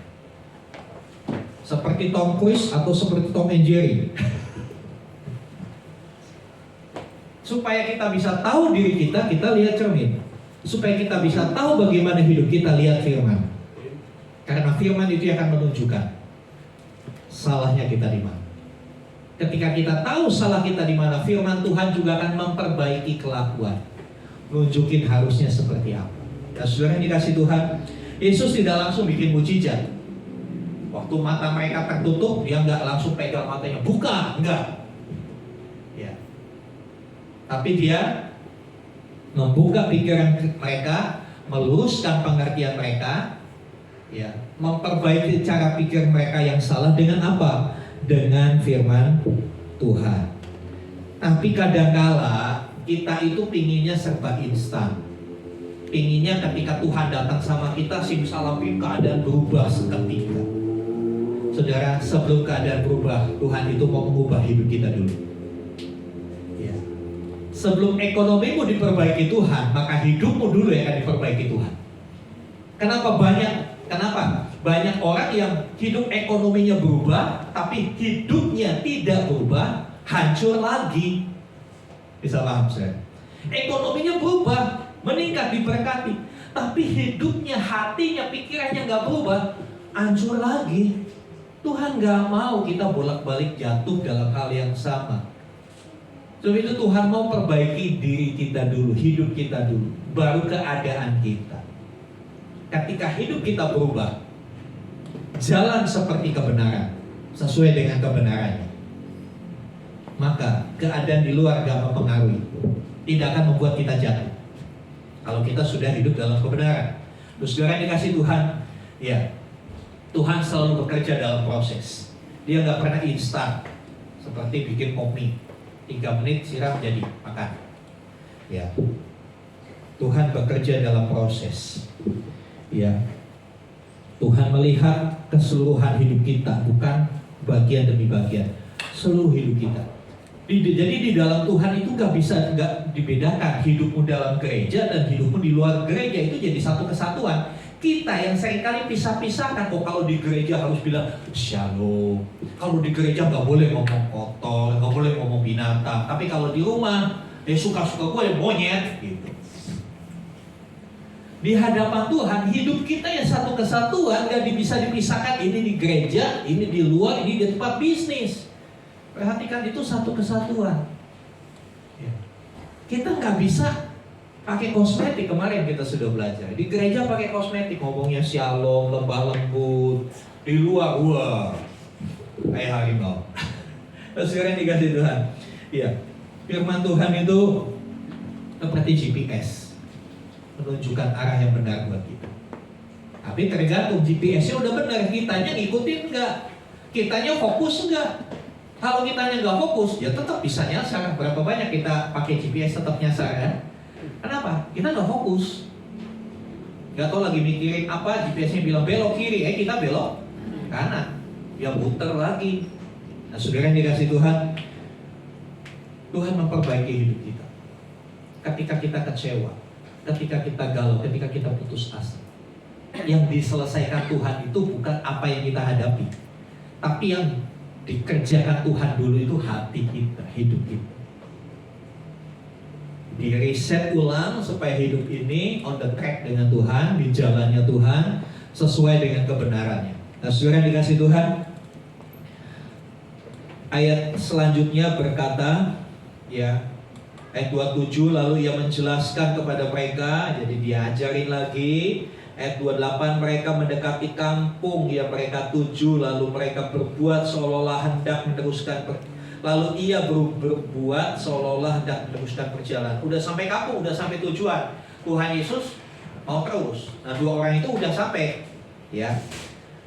Seperti Tom Cruise atau seperti Tom and Jerry? Supaya kita bisa tahu diri kita lihat cermin. Supaya kita bisa tahu bagaimana hidup kita, lihat firman. Karena firman itu akan menunjukkan salahnya kita di mana. Ketika kita tahu salah kita di mana, firman Tuhan juga akan memperbaiki kelakuan. Nunjukin harusnya seperti apa. Ya, saudara yang dikasih Tuhan, Yesus tidak langsung bikin mujizat. Waktu mata mereka tertutup, dia nggak langsung pegang matanya, buka, enggak. Ya. Tapi dia membuka pikiran mereka, meluruskan pengertian mereka, ya, memperbaiki cara pikir mereka yang salah dengan apa? Dengan firman Tuhan. Tapi kadangkala kita itu pinginnya serba instan. Pinginnya ketika Tuhan datang sama kita, simsalabim keadaan berubah seketika. Saudara, sebelum keadaan berubah, Tuhan itu mau mengubah hidup kita dulu. Ya. Sebelum ekonomimu diperbaiki Tuhan, maka hidupmu dulu yang akan diperbaiki Tuhan. Kenapa banyak orang yang hidup ekonominya berubah, tapi hidupnya tidak berubah, hancur lagi. Bisa paham saya? Ekonominya berubah, meningkat, diberkati, tapi hidupnya, hatinya, pikirannya nggak berubah, hancur lagi. Tuhan nggak mau kita bolak-balik jatuh dalam hal yang sama. Sebab itu Tuhan mau perbaiki diri kita dulu, hidup kita dulu, baru keadaan kita. Ketika hidup kita berubah, jalan seperti kebenaran, sesuai dengan kebenarannya, maka keadaan di luar gak mempengaruhi, tidak akan membuat kita jatuh. Kalau kita sudah hidup dalam kebenaran. Terus saudara dikasih Tuhan, ya, Tuhan selalu bekerja dalam proses. Dia gak pernah instan, seperti bikin kopi, 3 menit siram jadi makan. Ya, Tuhan bekerja dalam proses. Ya, Tuhan melihat keseluruhan hidup kita, bukan bagian demi bagian, seluruh hidup kita. Jadi di dalam Tuhan itu gak dibedakan hidupmu dalam gereja dan hidupmu di luar gereja, itu jadi satu kesatuan. Kita yang seringkali pisah-pisahkan, kok kalau di gereja harus bilang shalom, kalau di gereja gak boleh ngomong kotor, gak boleh ngomong binatang, tapi kalau di rumah suka-suka gue monyet gitu. Di hadapan Tuhan, hidup kita yang satu kesatuan, gak bisa dipisahkan. Ini di gereja, ini di luar, ini di tempat bisnis. Perhatikan, itu satu kesatuan. Kita gak bisa pakai kosmetik. Kemarin kita sudah belajar. Di gereja pakai kosmetik, ngomongnya shalom, lembah lembut. Di luar, wah, kayak harimau. Terus sekarang dikasih Tuhan. Iya, firman Tuhan itu seperti GPS, menunjukkan arah yang benar buat kita. Tapi tergantung GPS-nya udah benar, kitanya ngikutin enggak, kitanya fokus enggak. Kalau kitanya enggak fokus, ya tetap bisa nyasar. Berapa banyak kita pakai GPS tetap nyasar kan? Kenapa? Kita enggak fokus. Enggak tahu lagi mikirin apa, GPS-nya bilang belok kiri, kita belok kanan. Ya muter lagi. Nah, saudara yang dikasih Tuhan, Tuhan memperbaiki hidup kita. Ketika kita kecewa, ketika kita galau, ketika kita putus asa, yang diselesaikan Tuhan itu bukan apa yang kita hadapi, tapi yang dikerjakan Tuhan dulu itu hati kita, hidup kita. Di reset ulang supaya hidup ini on the track dengan Tuhan, di jalannya Tuhan, sesuai dengan kebenarannya. Nah, saudara yang dikasih Tuhan, ayat selanjutnya berkata, ya, ayat 27, lalu ia menjelaskan kepada mereka, jadi diajarin lagi. Ayat 28, mereka mendekati kampung yang mereka tuju, lalu mereka berbuat seolah-olah hendak meneruskan lalu ia berbuat seolah-olah hendak meneruskan perjalanan. Udah sampai kampung, udah sampai tujuan. Tuhan Yesus mau terus. Nah, 2 orang itu udah sampai, ya.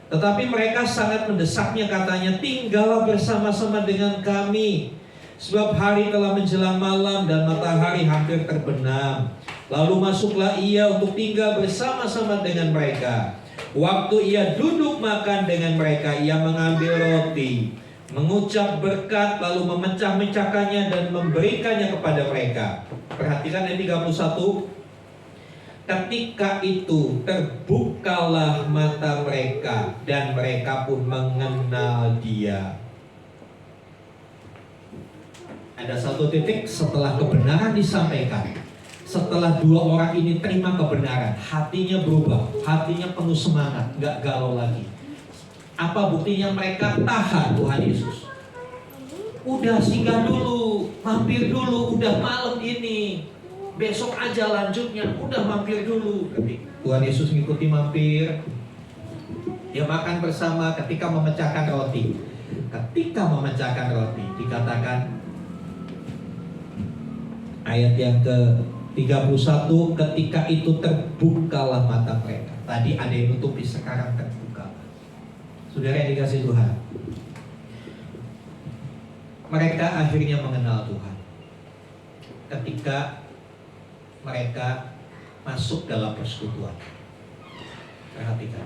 Tetapi mereka sangat mendesaknya, katanya, tinggallah bersama-sama dengan kami, sebab hari telah menjelang malam dan matahari hampir terbenam. Lalu masuklah ia untuk tinggal bersama-sama dengan mereka. Waktu ia duduk makan dengan mereka, ia mengambil roti, mengucap berkat, lalu memecah-mecahkannya dan memberikannya kepada mereka. Perhatikan ayat 31. Ketika itu terbukalah mata mereka dan mereka pun mengenal Dia. Ada satu titik setelah kebenaran disampaikan, setelah 2 orang ini terima kebenaran, hatinya berubah, hatinya penuh semangat, gak galau lagi. Apa buktinya? Mereka tahan Tuhan Yesus. Udah singgah dulu, mampir dulu, udah malam ini, besok aja lanjutnya, udah mampir dulu. Tuhan Yesus ngikuti mampir. Dia makan bersama ketika memecahkan roti. Ketika memecahkan roti, dikatakan ayat yang ke-31, ketika itu terbukalah mata mereka. Tadi ada yang nutupi, sekarang terbuka. Saudara yang dikasih Tuhan, mereka akhirnya mengenal Tuhan ketika mereka masuk dalam persekutuan. Perhatikan,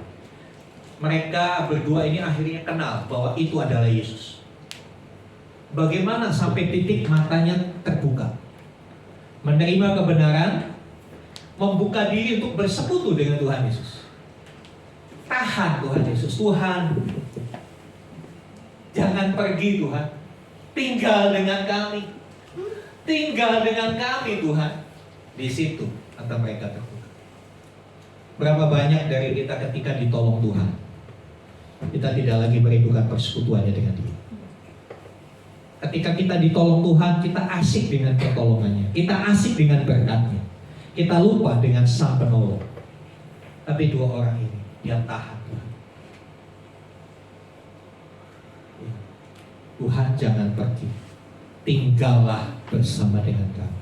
mereka berdua ini akhirnya kenal bahwa itu adalah Yesus. Bagaimana sampai titik matanya terbuka, menerima kebenaran, membuka diri untuk bersekutu dengan Tuhan Yesus. Tahan Tuhan Yesus. Tuhan, jangan pergi Tuhan, tinggal dengan kami, tinggal dengan kami Tuhan. Di situ mata mereka terbuka. Berapa banyak dari kita ketika ditolong Tuhan, kita tidak lagi merindukan persekutuannya dengan Dia. Ketika kita ditolong Tuhan, kita asik dengan pertolongannya, kita asik dengan berkatnya, kita lupa dengan Sang Penolong. Tapi 2 orang ini, dia tahan Tuhan. Tuhan, jangan pergi, tinggallah bersama dengan kami.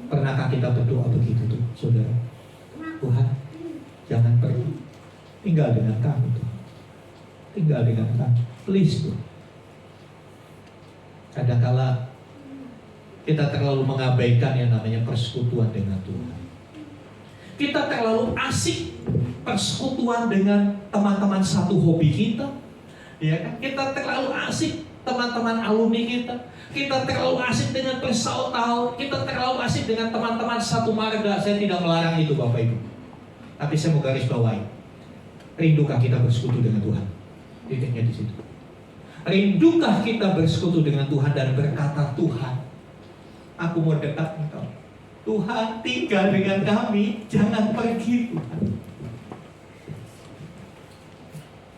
Pernahkah kita berdoa begitu tuh, saudara? Tuhan, jangan pergi, tinggal dengan kami Tuhan, tinggal dengan kami, please Tuhan. Kadangkala kita terlalu mengabaikan yang namanya persekutuan dengan Tuhan. Kita terlalu asik persekutuan dengan teman-teman satu hobi kita, ya kan? Kita terlalu asik teman-teman alumni kita. Kita terlalu asik dengan persaut-taut. Kita terlalu asik dengan teman-teman satu marga. Saya tidak melarang itu Bapak Ibu, tapi saya mau garis bawahi, rindukah kita bersekutu dengan Tuhan? Titiknya di situ. Rindukah kita bersekutu dengan Tuhan dan berkata, Tuhan, aku mau dekat Engkau. Tuhan, tinggal dengan kami, jangan pergi Tuhan.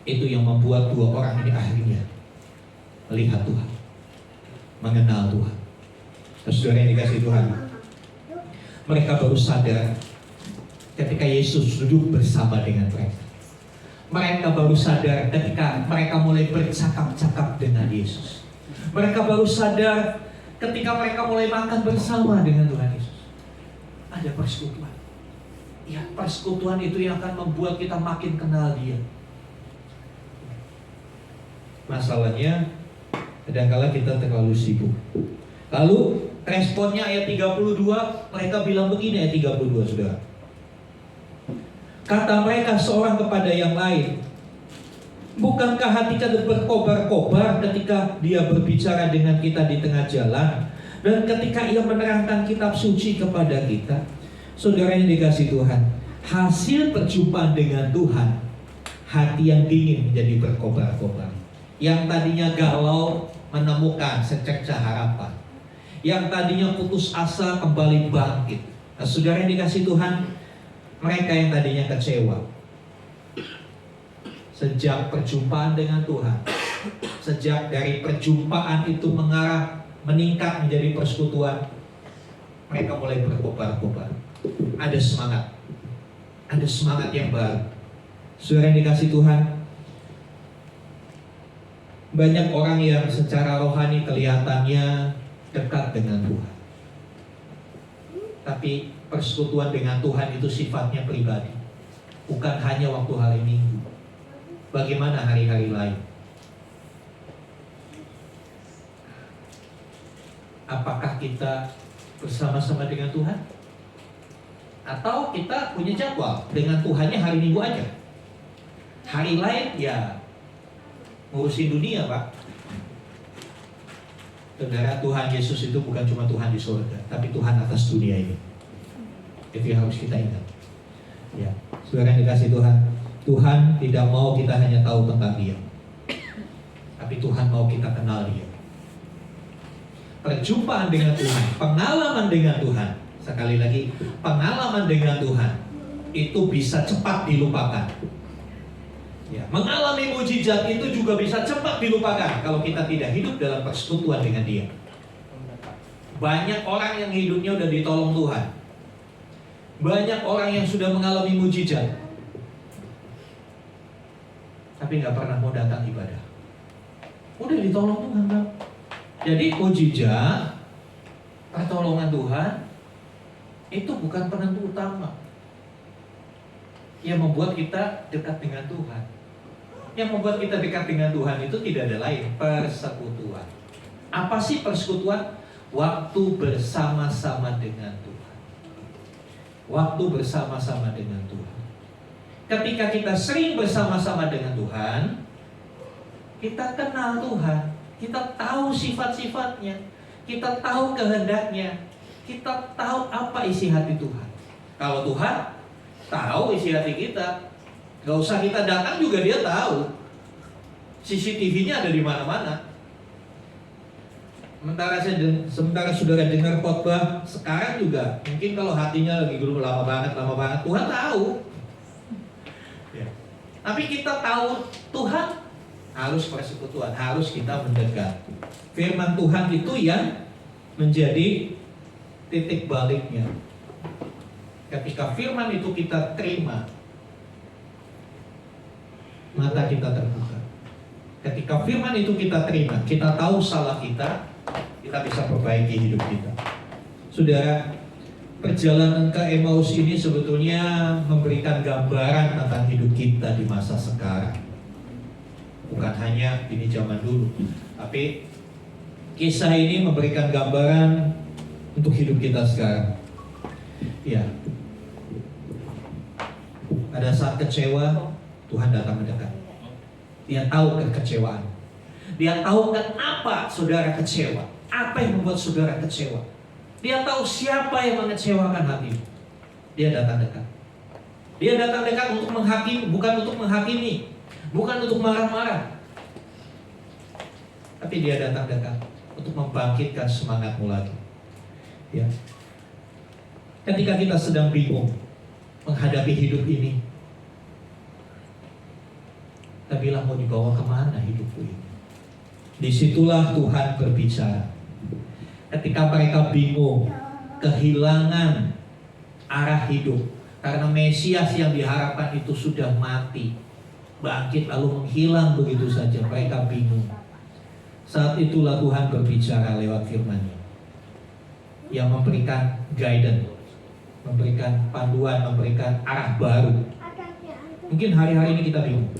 Itu yang membuat 2 orang ini akhirnya melihat Tuhan, mengenal Tuhan. Saudara yang dikasih Tuhan, mereka baru sadar ketika Yesus duduk bersama dengan mereka. Mereka baru sadar ketika mereka mulai bercakap-cakap dengan Yesus. Mereka baru sadar ketika mereka mulai makan bersama dengan Tuhan Yesus. Ada persekutuan. Ya, persekutuan itu yang akan membuat kita makin kenal Dia. Masalahnya, kadang-kala kita terlalu sibuk. Lalu responnya ayat 32, mereka bilang begini ayat 32, saudara. Kata mereka seorang kepada yang lain, bukankah hati kita berkobar-kobar ketika Dia berbicara dengan kita di tengah jalan, dan ketika Ia menerangkan kitab suci kepada kita? Saudara yang dikasih Tuhan, hasil perjumpaan dengan Tuhan, hati yang dingin menjadi berkobar-kobar. Yang tadinya galau menemukan secercah harapan. Yang tadinya putus asa kembali bangkit. Nah, saudara yang dikasih Tuhan, mereka yang tadinya kecewa, sejak perjumpaan dengan Tuhan, sejak dari perjumpaan itu meningkat menjadi persekutuan, mereka mulai berkobar-kobar. Ada semangat yang baru. Saudara yang dikasih Tuhan, banyak orang yang secara rohani kelihatannya dekat dengan Tuhan, tapi persekutuan dengan Tuhan itu sifatnya pribadi, bukan hanya waktu hari Minggu. Bagaimana hari-hari lain? Apakah kita bersama-sama dengan Tuhan? Atau kita punya jadwal dengan Tuhannya hari Minggu aja? Hari lain ya ngurusin dunia, Pak. Saudara, Tuhan Yesus itu bukan cuma Tuhan di surga, tapi Tuhan atas dunia ini. Itu yang harus kita ingat. Ya, saudara yang dikasih Tuhan, Tuhan tidak mau kita hanya tahu tentang Dia, tapi Tuhan mau kita kenal Dia. Perjumpaan dengan Tuhan, pengalaman dengan Tuhan, sekali lagi, pengalaman dengan Tuhan itu bisa cepat dilupakan. Ya, mengalami mujizat itu juga bisa cepat dilupakan kalau kita tidak hidup dalam persekutuan dengan Dia. Banyak orang yang hidupnya udah ditolong Tuhan. Banyak orang yang sudah mengalami mujizat, tapi nggak pernah mau datang ibadah. Udah ditolong Tuhan, Bang. Jadi mujizat, pertolongan Tuhan itu bukan penentu utama yang membuat kita dekat dengan Tuhan. Yang membuat kita dekat dengan Tuhan itu tidak ada lain, persekutuan. Apa sih persekutuan? Waktu bersama-sama dengan Tuhan. Waktu bersama-sama dengan Tuhan. Ketika kita sering bersama-sama dengan Tuhan, kita kenal Tuhan, kita tahu sifat-sifatnya, kita tahu kehendaknya, kita tahu apa isi hati Tuhan. Kalau Tuhan tahu isi hati kita, gak usah kita datang juga Dia tahu. CCTV-nya ada di mana-mana. Sementara saudara dengar khotbah sekarang juga, mungkin kalau hatinya lagi lama banget, Tuhan tahu. Ya. Tapi kita tahu Tuhan, harus persekutuan, harus kita mendekat. Firman Tuhan itu yang menjadi titik baliknya. Ketika firman itu kita terima, mata kita terbuka. Ketika firman itu kita terima, kita tahu salah kita bisa perbaiki hidup kita. Saudara, perjalanan ke Emmaus ini sebetulnya memberikan gambaran tentang hidup kita di masa sekarang. Bukan hanya ini zaman dulu, tapi kisah ini memberikan gambaran untuk hidup kita sekarang. Ya, pada saat kecewa, Tuhan datang mendekat. Dia tahu kekecewaan. Dia tahu kenapa saudara kecewa. Apa yang membuat saudara kecewa. Dia tahu siapa yang mengecewakan hati. Dia datang dekat. Dia datang dekat untuk menghakimi, bukan untuk menghakimi, bukan untuk marah-marah. Tapi dia datang dekat untuk membangkitkan semangatmu lagi. Ya. Ketika kita sedang bingung menghadapi hidup ini, kita bilang mau dibawa kemana hidupku ini? Disitulah Tuhan berbicara. Ketika mereka bingung, kehilangan arah hidup, karena Mesias yang diharapkan itu sudah mati, bangkit lalu menghilang begitu saja, mereka bingung. Saat itulah Tuhan berbicara lewat firman-Nya, yang memberikan guidance, memberikan panduan, memberikan arah baru. Mungkin hari-hari ini kita bingung,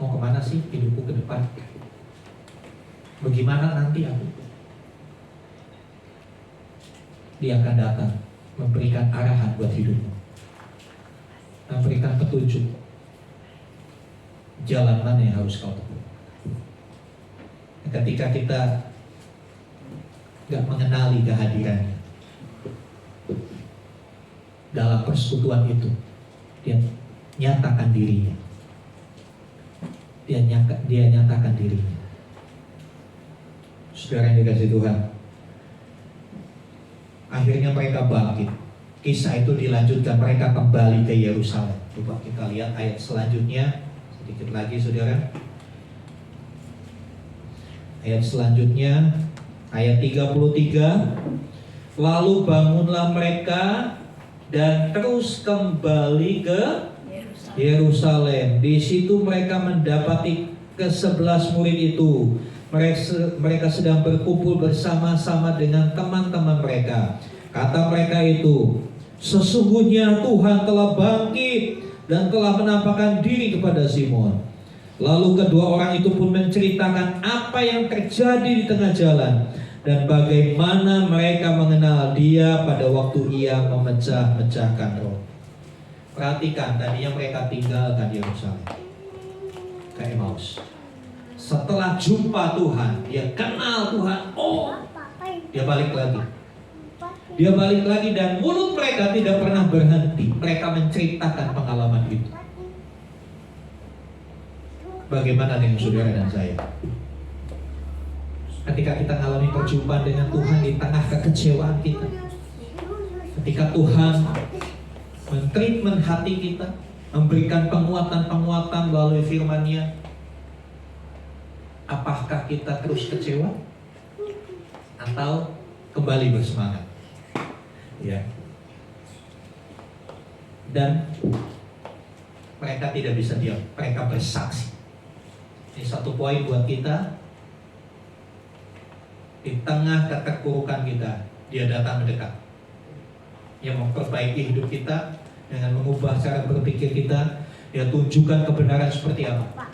mau kemana sih hidupku ke depan? Bagaimana nanti aku? Dia akan datang memberikan arahan buat hidupmu, memberikan petunjuk jalan mana yang harus kau tempuh. Ketika kita gak mengenali kehadirannya dalam persekutuan itu, dia nyatakan dirinya. dia nyatakan dirinya. Saudara yang dikasih Tuhan, akhirnya mereka bangkit. Kisah itu dilanjutkan, mereka kembali ke Yerusalem. Coba kita lihat ayat selanjutnya. Sedikit lagi saudara. Ayat selanjutnya, ayat 33. Lalu bangunlah mereka dan terus kembali ke Yerusalem. Di situ mereka mendapati ke-11 murid itu. Mereka sedang berkumpul bersama-sama dengan teman-teman mereka. Kata mereka itu, sesungguhnya Tuhan telah bangkit dan telah menampakkan diri kepada Simon. Lalu kedua orang itu pun menceritakan apa yang terjadi di tengah jalan dan bagaimana mereka mengenal dia pada waktu ia memecah-mecahkan roti. Perhatikan, tadinya mereka tinggalkan Yerusalem ke Emmaus. Setelah jumpa Tuhan, dia kenal Tuhan. Oh, dia balik lagi. Dia balik lagi dan mulut mereka tidak pernah berhenti. Mereka menceritakan pengalaman itu. Bagaimana dengan saudara dan saya? Ketika kita mengalami perjumpaan dengan Tuhan di tengah kekecewaan kita, ketika Tuhan men-treatment hati kita, memberikan penguatan-penguatan melalui firman-Nya, apakah kita terus kecewa atau kembali bersemangat? Ya. Dan mereka tidak bisa diam, mereka bersaksi. Ini satu poin buat kita. Di tengah keterpurukan kita, dia datang mendekat. Dia memperbaiki hidup kita dengan mengubah cara berpikir kita. Dia tunjukkan kebenaran seperti apa.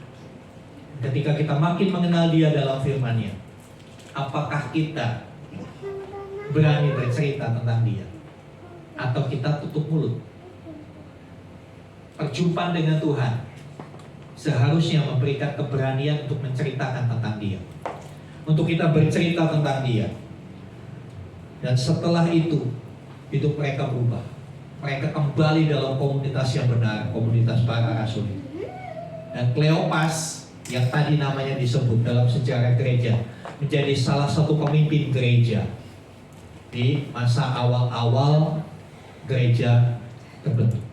Ketika kita makin mengenal dia dalam firman-Nya, apakah kita berani bercerita tentang dia? Atau kita tutup mulut? Perjumpaan dengan Tuhan seharusnya memberikan keberanian untuk menceritakan tentang dia, untuk kita bercerita tentang dia. Dan setelah itu, hidup mereka berubah. Mereka kembali dalam komunitas yang benar, komunitas para rasul. Dan Kleopas yang tadi namanya disebut dalam sejarah gereja menjadi salah satu pemimpin gereja di masa awal-awal gereja terbentuk.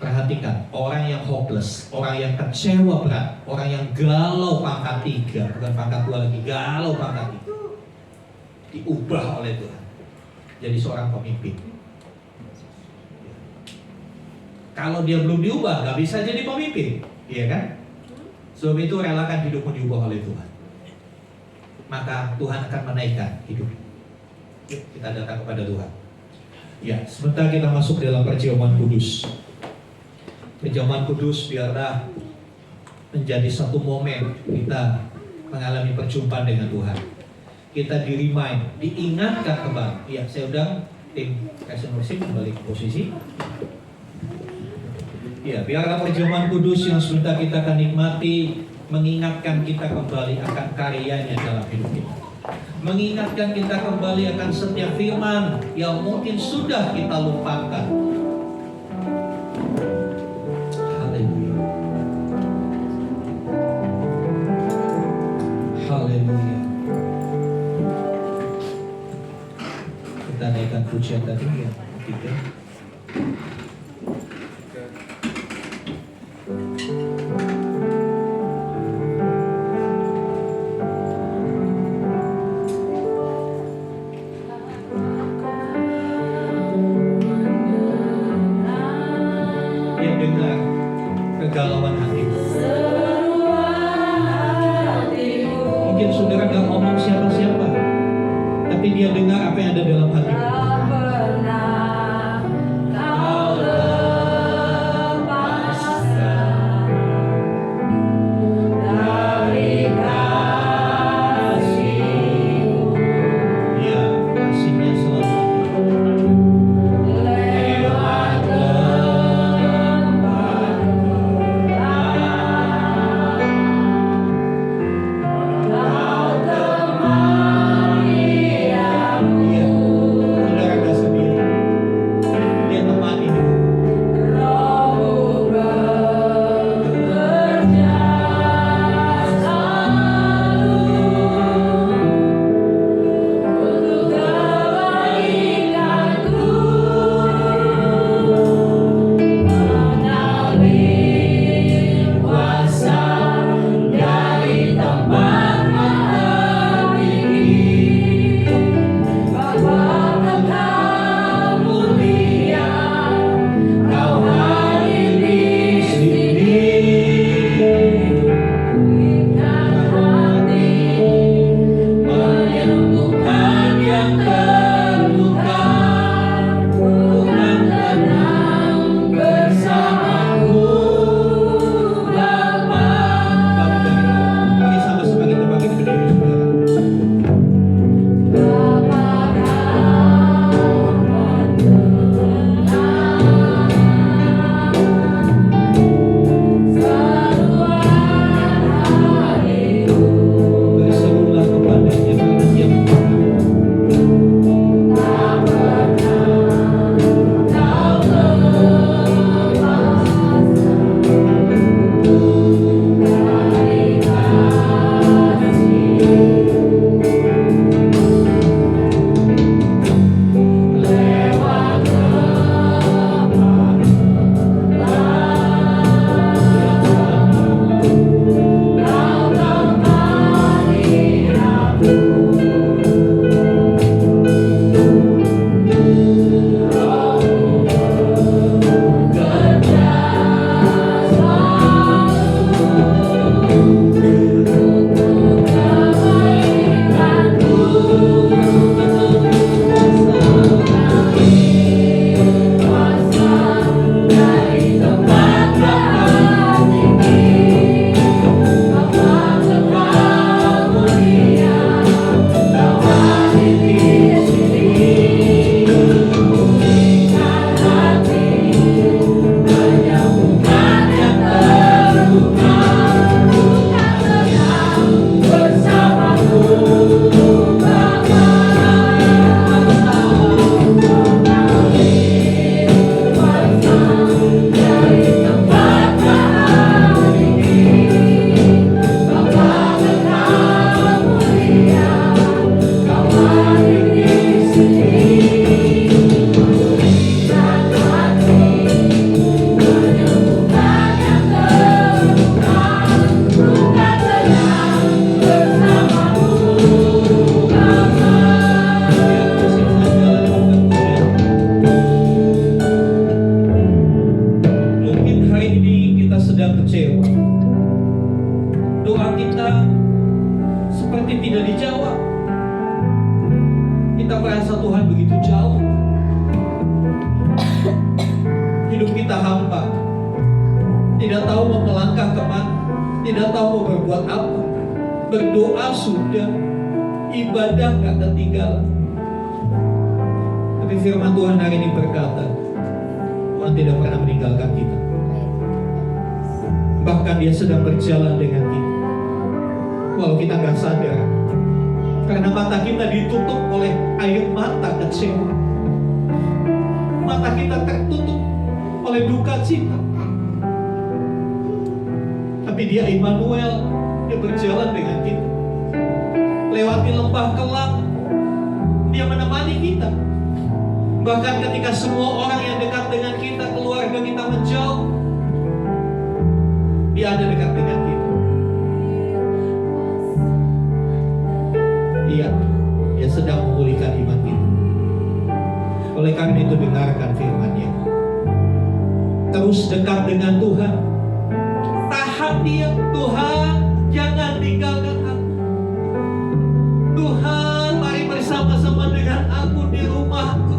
Perhatikan, orang yang hopeless, orang yang kecewa berat, orang yang galau pangkat 3, bukan pangkat 2 lagi, galau pangkat 3, diubah oleh Tuhan jadi seorang pemimpin. Kalau dia belum diubah, gak bisa jadi pemimpin, iya kan? Sebab itu relakan hidupmu diubah oleh Tuhan, maka Tuhan akan menaikkan hidup. Yuk kita datang kepada Tuhan. Ya, sebentar kita masuk dalam perjamuan kudus. Perjamuan kudus biarlah menjadi satu momen kita mengalami perjumpaan dengan Tuhan. Kita di-remind, diingatkan kembali. Ya, saya undang tim Kasih Worship kembali ke posisi. Ya, biarlah perjamuan kudus yang sebentar kita akan nikmati mengingatkan kita kembali akan karyanya dalam hidup kita. Mengingatkan kita kembali akan setiap firman yang mungkin sudah kita lupakan. Haleluya. Haleluya. Kita naikkan pujian tadi ya, 3. Kegalauan hati. Mungkin saudara gak ngomong siapa-siapa, tapi dia dengar apa yang ada dalam hati. kuasa Tuhan begitu jauh. Hidup kita hampa, tidak tahu mau melangkah kemana, tidak tahu mau berbuat apa. Berdoa sudah, ibadah gak tertinggal. Tapi firman Tuhan hari ini berkata, Tuhan tidak pernah meninggalkan kita. Bahkan Dia sedang berjalan dengan kita, walau kita gak sadar. Karena mata kita ditutup oleh air mata kecewa, mata kita tertutup oleh duka cita. Tapi Dia Immanuel, Dia berjalan dengan kita. Lewati lembah kelam, Dia menemani kita. Bahkan ketika semua orang yang dekat dengan kita, keluarga kita menjauh, Dia ada dekat dengan kita. Dia sedang memulihkan iman kita. Oleh karena itu dengarkan firman-Nya. Terus dekat dengan Tuhan. Tahan Dia. Tuhan, jangan tinggalkan aku. Tuhan, mari bersama-sama dengan aku di rumahku.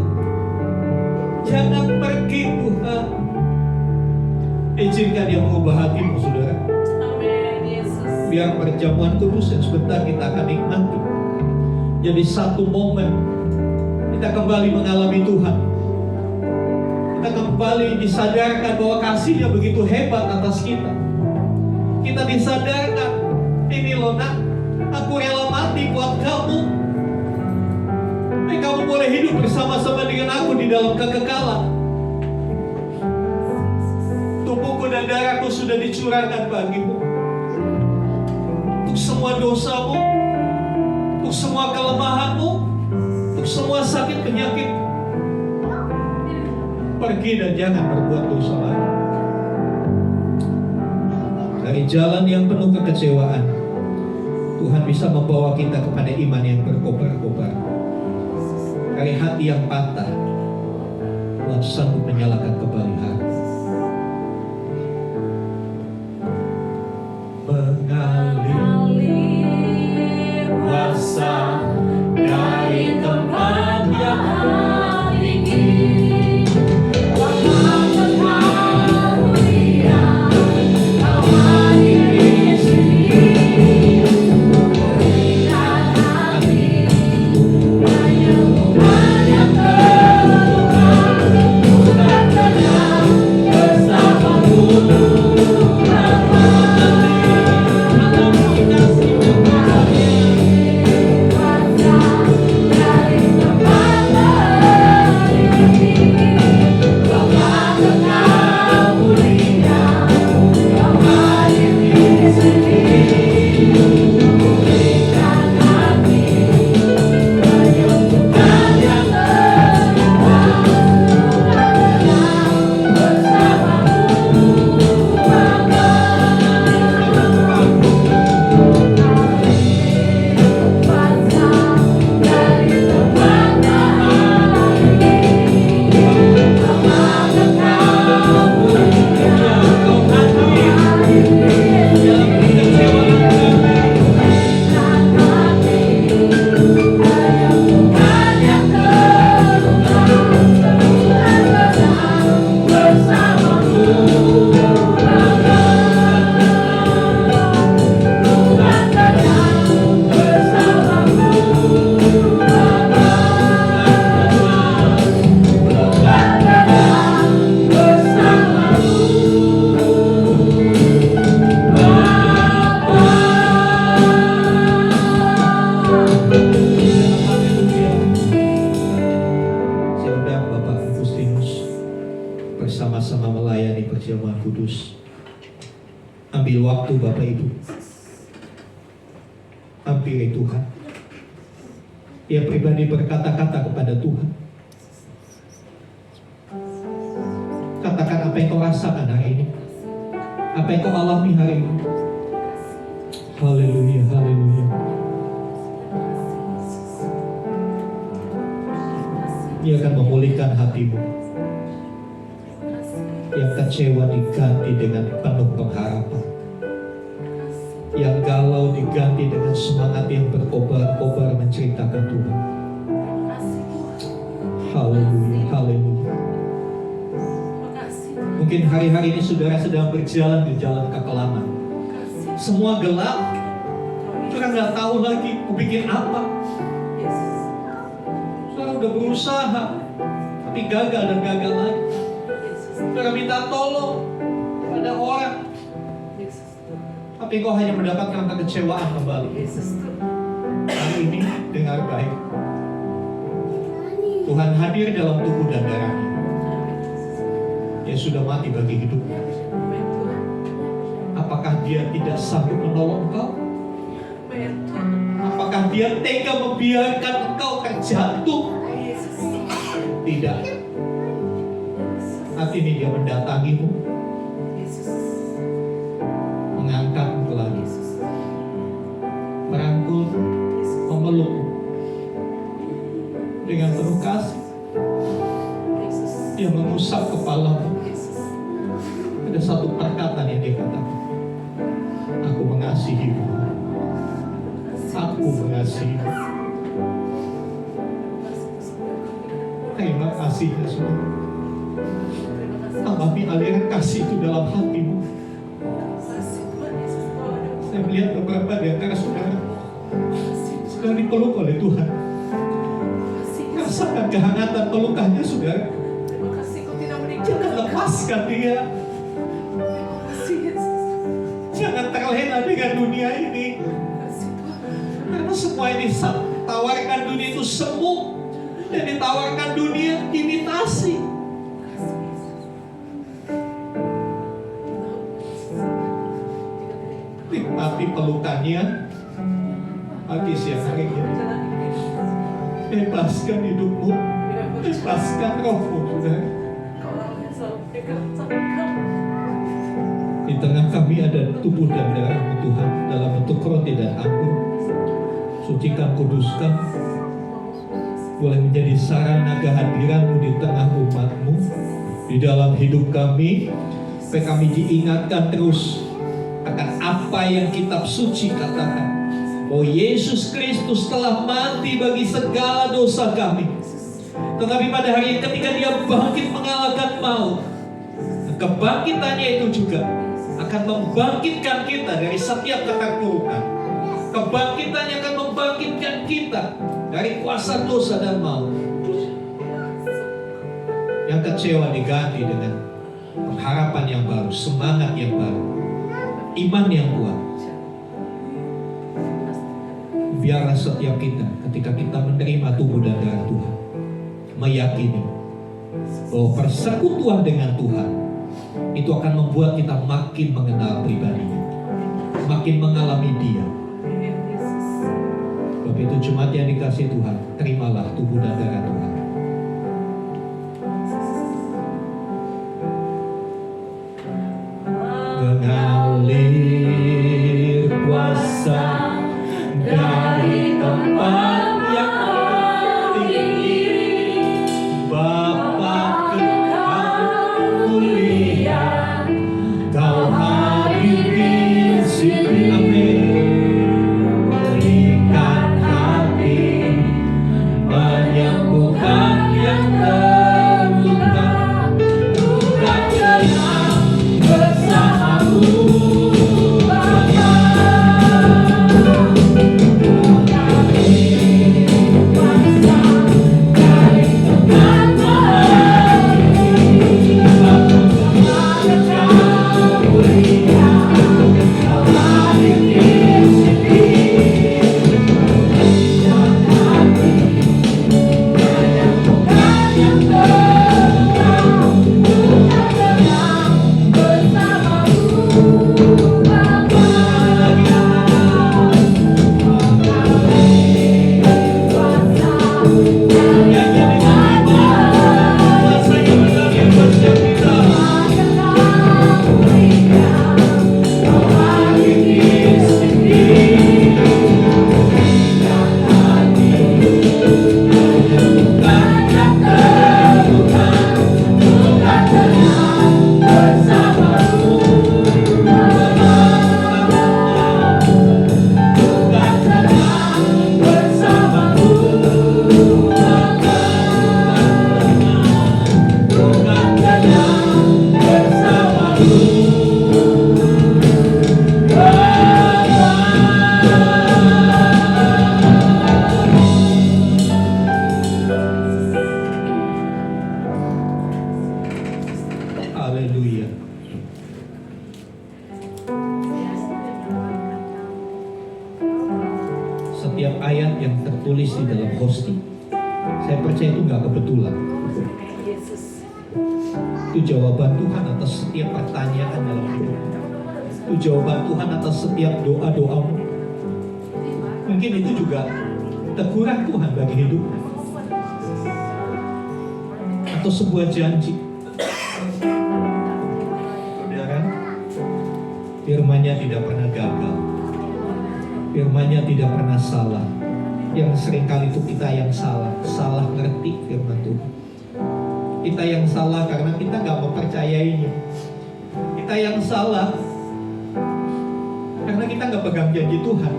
Jangan pergi Tuhan. Izinkan Dia mengubah hatimu, saudara.
Amin, Yesus.
Biar perjamuan kudus yang sebentar kita akan nikmati jadi satu momen kita kembali mengalami Tuhan. Kita kembali disadarkan bahwa kasih-Nya begitu hebat atas kita. Kita disadarkan, ini loh nak, aku rela mati buat kamu. Kamu boleh hidup bersama-sama dengan aku di dalam kekekalan. Tubuhku dan darahku sudah dicurahkan bagimu. Untuk semua dosamu, untuk semua kelemahanmu, untuk semua sakit penyakit. Pergi dan jangan berbuat dosa lagi. Dari jalan yang penuh kekecewaan, Tuhan bisa membawa kita kepada iman yang berkobar-kobar. Dari hati yang patah, Tuhan sanggup menyalakan kembali hati. Mengalir kuasa dari tempat yang tinggi. Tuhan kemuliaan, Kau hadir di sini. Berikan hati penyembuhan yang terluka, bukan tenang bersamamu. Bersama-sama melayani perjamuan kudus. Ambil waktu Bapak Ibu, hampiri Tuhan. Dia pribadi berkata-kata kepada Tuhan. Katakan apa yang kau rasakan hari ini, apa yang kau alami hari ini. Haleluya, haleluya. Dia akan memulihkan hatimu. Yang kecewa diganti dengan penuh pengharapan. Yang galau diganti dengan semangat yang berkobar-kobar menceritakan Tuhan. Haleluya, haleluya.
Makasih.
Mungkin hari-hari ini saudara sedang berjalan di jalan kekelaman.
Makasih.
Semua gelap, saudara nggak tahu lagi mau bikin apa.
Yesus.
Saudara udah berusaha, tapi gagal dan gagal lagi.
Yesus.
Saudara minta tolong pada orang,
Yesus.
tapi kau hanya mendapatkan kekecewaan kembali.
Yesus.
Hari ini dengar baik. Tuhan hadir dalam tubuh dan darahnya. Dia sudah mati bagi hidup.
Amin Tuhan.
Apakah dia tidak sanggup menolong engkau?
Amin Tuhan.
Apakah dia tega membiarkan engkau terjatuh?
Yesus.
Tidak. Saat ini dia mendatangimu,
Yesus.
mengangkatmu lagi,
Yesus.
merangkul,
Yesus.
memelukmu dengan penuh kasih.
Yesus.
Dia mengusap kepalamu.
Yesus.
Ada satu perkataan yang dia katakan, aku mengasihimu. Aku mengasihimu. Terima kasih ya Saudara. Alami aliran kasih itu dalam hatimu. Saya melihat beberapa di antara saudara sedang dipeluk oleh Tuhan. Rasakan kehangatan pelukannya saudara.
Terima kasih kau tidak
Jangan
meninggalkan
lepaskan dia.
Terima kasih Yesus.
Jangan terlena dengan dunia ini.
Terima kasih Tuhan.
Karena semua yang ditawarkan dunia itu semu. Dan ditawarkan dunia imitasi. Nikmati pelukannya pagi siang hari ini. Bebaskan hidupmu. Bebaskan rohmu saudara. Di tengah kami ada tubuh dan darah-Mu Tuhan dalam bentuk roti dan anggur. Sucikan, kuduskan, boleh menjadi sarana kehadiran-Mu di tengah umat-Mu, di dalam hidup kami, supaya kami diingatkan terus akan apa yang kitab suci katakan, bahwa Yesus Kristus telah mati bagi segala dosa kami. Tetapi pada hari yang ketika Dia bangkit mengalahkan maut, kebangkitannya itu juga akan membangkitkan kita dari setiap keterpurukan. Kebangkitannya akan membangkitkan kita dari kuasa dosa dan maut. Yang kecewa diganti dengan pengharapan yang baru, semangat yang baru, iman yang kuat. Biarlah setiap kita ketika kita menerima tubuh dan darah Tuhan, meyakini bahwa persekutuan dengan Tuhan itu akan membuat kita makin mengenal pribadinya, makin mengalami Dia. Sebab itu jemaat yang dikasihi Tuhan, terimalah tubuh dan darah Tuhan. Mengalir kuasa dari tempat yang tinggi, Bapa Kekal mulia, Kau hadir di sini. Amin. Berikan hati, menyembuhkan istri dalam hosting. Saya percaya itu nggak kebetulan.
Yesus.
Itu jawaban Tuhan atas setiap pertanyaan dalam hidup. Itu jawaban Tuhan atas setiap doa-doamu. Mungkin itu juga teguran Tuhan bagi hidup, atau sebuah janji. Saudara, firman-Nya tidak pernah gagal. Firman-Nya tidak pernah salah. Yang seringkali itu kita yang salah ngerti firman Tuhan. Kita yang salah karena kita gak mempercayainya. Kita yang salah karena kita gak pegang janji Tuhan.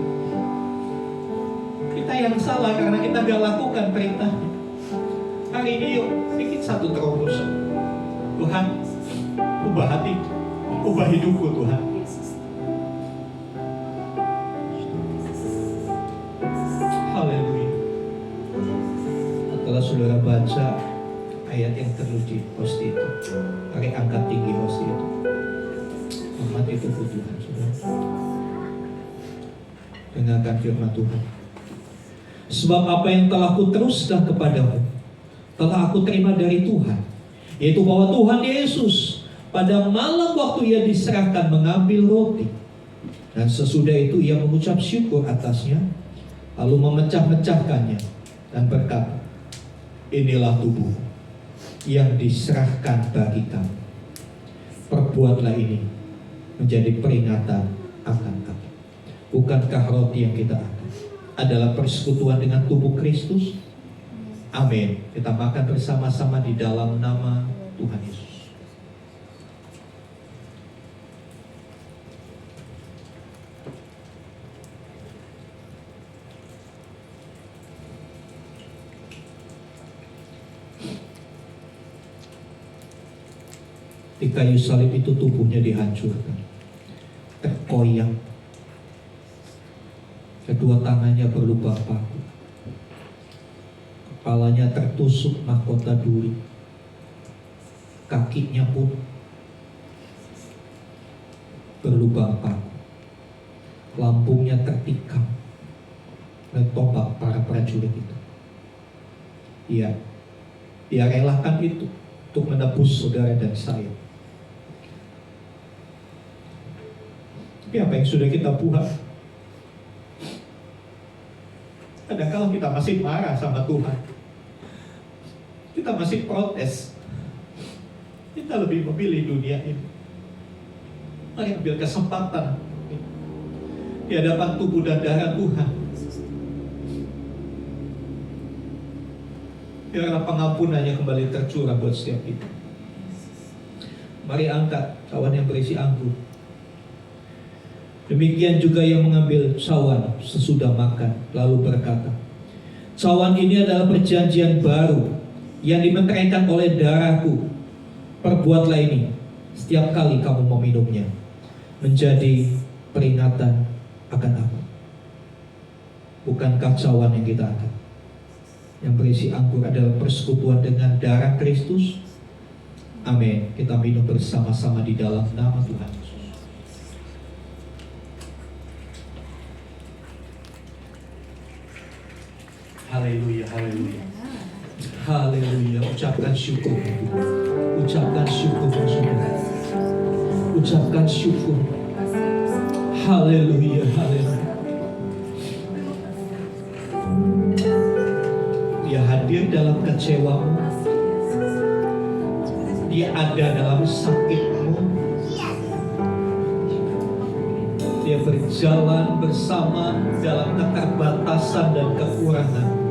Kita yang salah karena kita gak lakukan perintahnya. Hari ini yuk bikin satu terobosan. Tuhan, ubah hati, ubah hidupku Tuhan. Haleluya. Setelah saudara baca ayat yang tertulis di host itu, tarik angkat tinggi host itu. Hormat itu Tuhan, saudara. Dengarkan firman Tuhan. Sebab apa yang telah kuteruskan kepadamu, telah aku terima dari Tuhan, yaitu bahwa Tuhan Yesus pada malam waktu ia diserahkan mengambil roti, dan sesudah itu ia mengucap syukur atasnya, lalu memecah-mecahkannya dan berkata, inilah tubuh yang diserahkan bagi kamu. Perbuatlah ini menjadi peringatan akan kamu. Bukankah roti yang kita akan adalah persekutuan dengan tubuh Kristus? Amin. Kita makan bersama-sama di dalam nama Tuhan Yesus. Di kayu salib itu tubuhnya dihancurkan, terkoyak, kedua tangannya berlubang paku, kepalanya tertusuk mahkota duri, kakinya pun berlubang paku, lambungnya tertikam oleh tombak para prajurit itu. Dia relakan itu untuk menebus saudara dan saya. Tapi apa yang sudah kita buat? Kadang-kadang kita masih marah sama Tuhan. Kita masih protes. Kita lebih memilih dunia ini. Mari ambil kesempatan di hadapan tubuh dan darah Tuhan. Biarlah pengampunannya kembali tercurah buat setiap kita. Mari angkat cawan yang berisi anggur. Demikian juga yang mengambil cawan sesudah makan, lalu berkata, cawan ini adalah perjanjian baru yang dimeteraikan oleh darahku. Perbuatlah ini setiap kali kamu meminumnya, menjadi peringatan akan aku. Bukankah cawan yang kita angkat, yang berisi anggur, adalah persekutuan dengan darah Kristus? Amin. Kita minum bersama-sama di dalam nama Tuhan Yesus. Haleluya, haleluya. Haleluya. Ucapkan syukur. Ucapkan syukur, saudara. Ucapkan syukur. Haleluya, haleluya. Dia hadir dalam kecewamu. Dia ada dalam sakitmu. Dia berjalan bersama dalam keterbatasan dan kekurangan.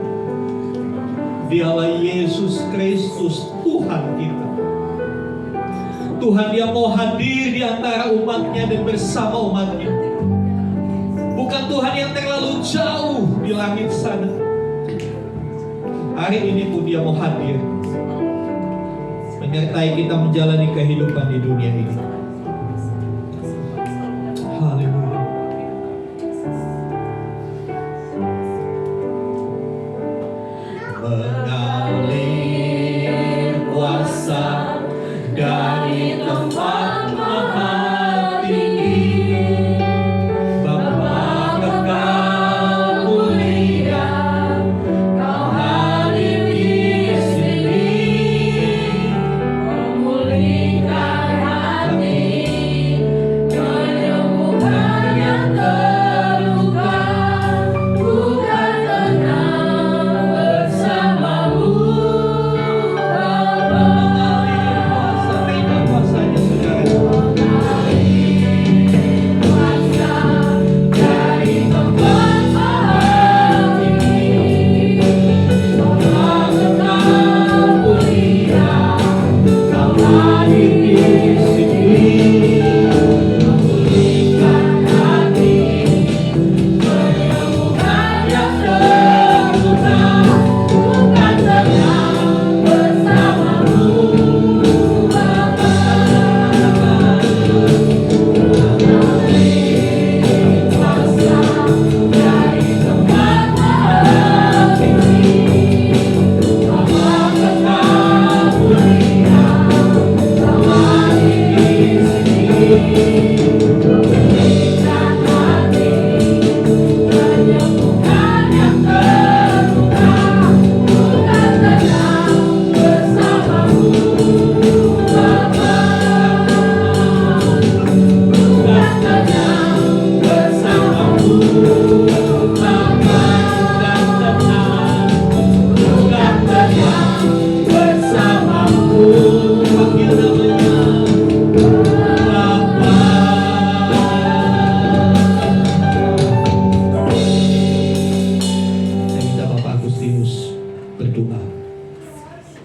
Dialah Yesus Kristus, Tuhan kita. Tuhan, Dia mau hadir di antara umatnya dan bersama umatnya. Bukan Tuhan yang terlalu jauh di langit sana. Hari ini pun Dia mau hadir, menyertai kita menjalani kehidupan di dunia ini. Haleluya. Mengalir kuasa dari tempat maha tinggi, Bapa kekal mulia,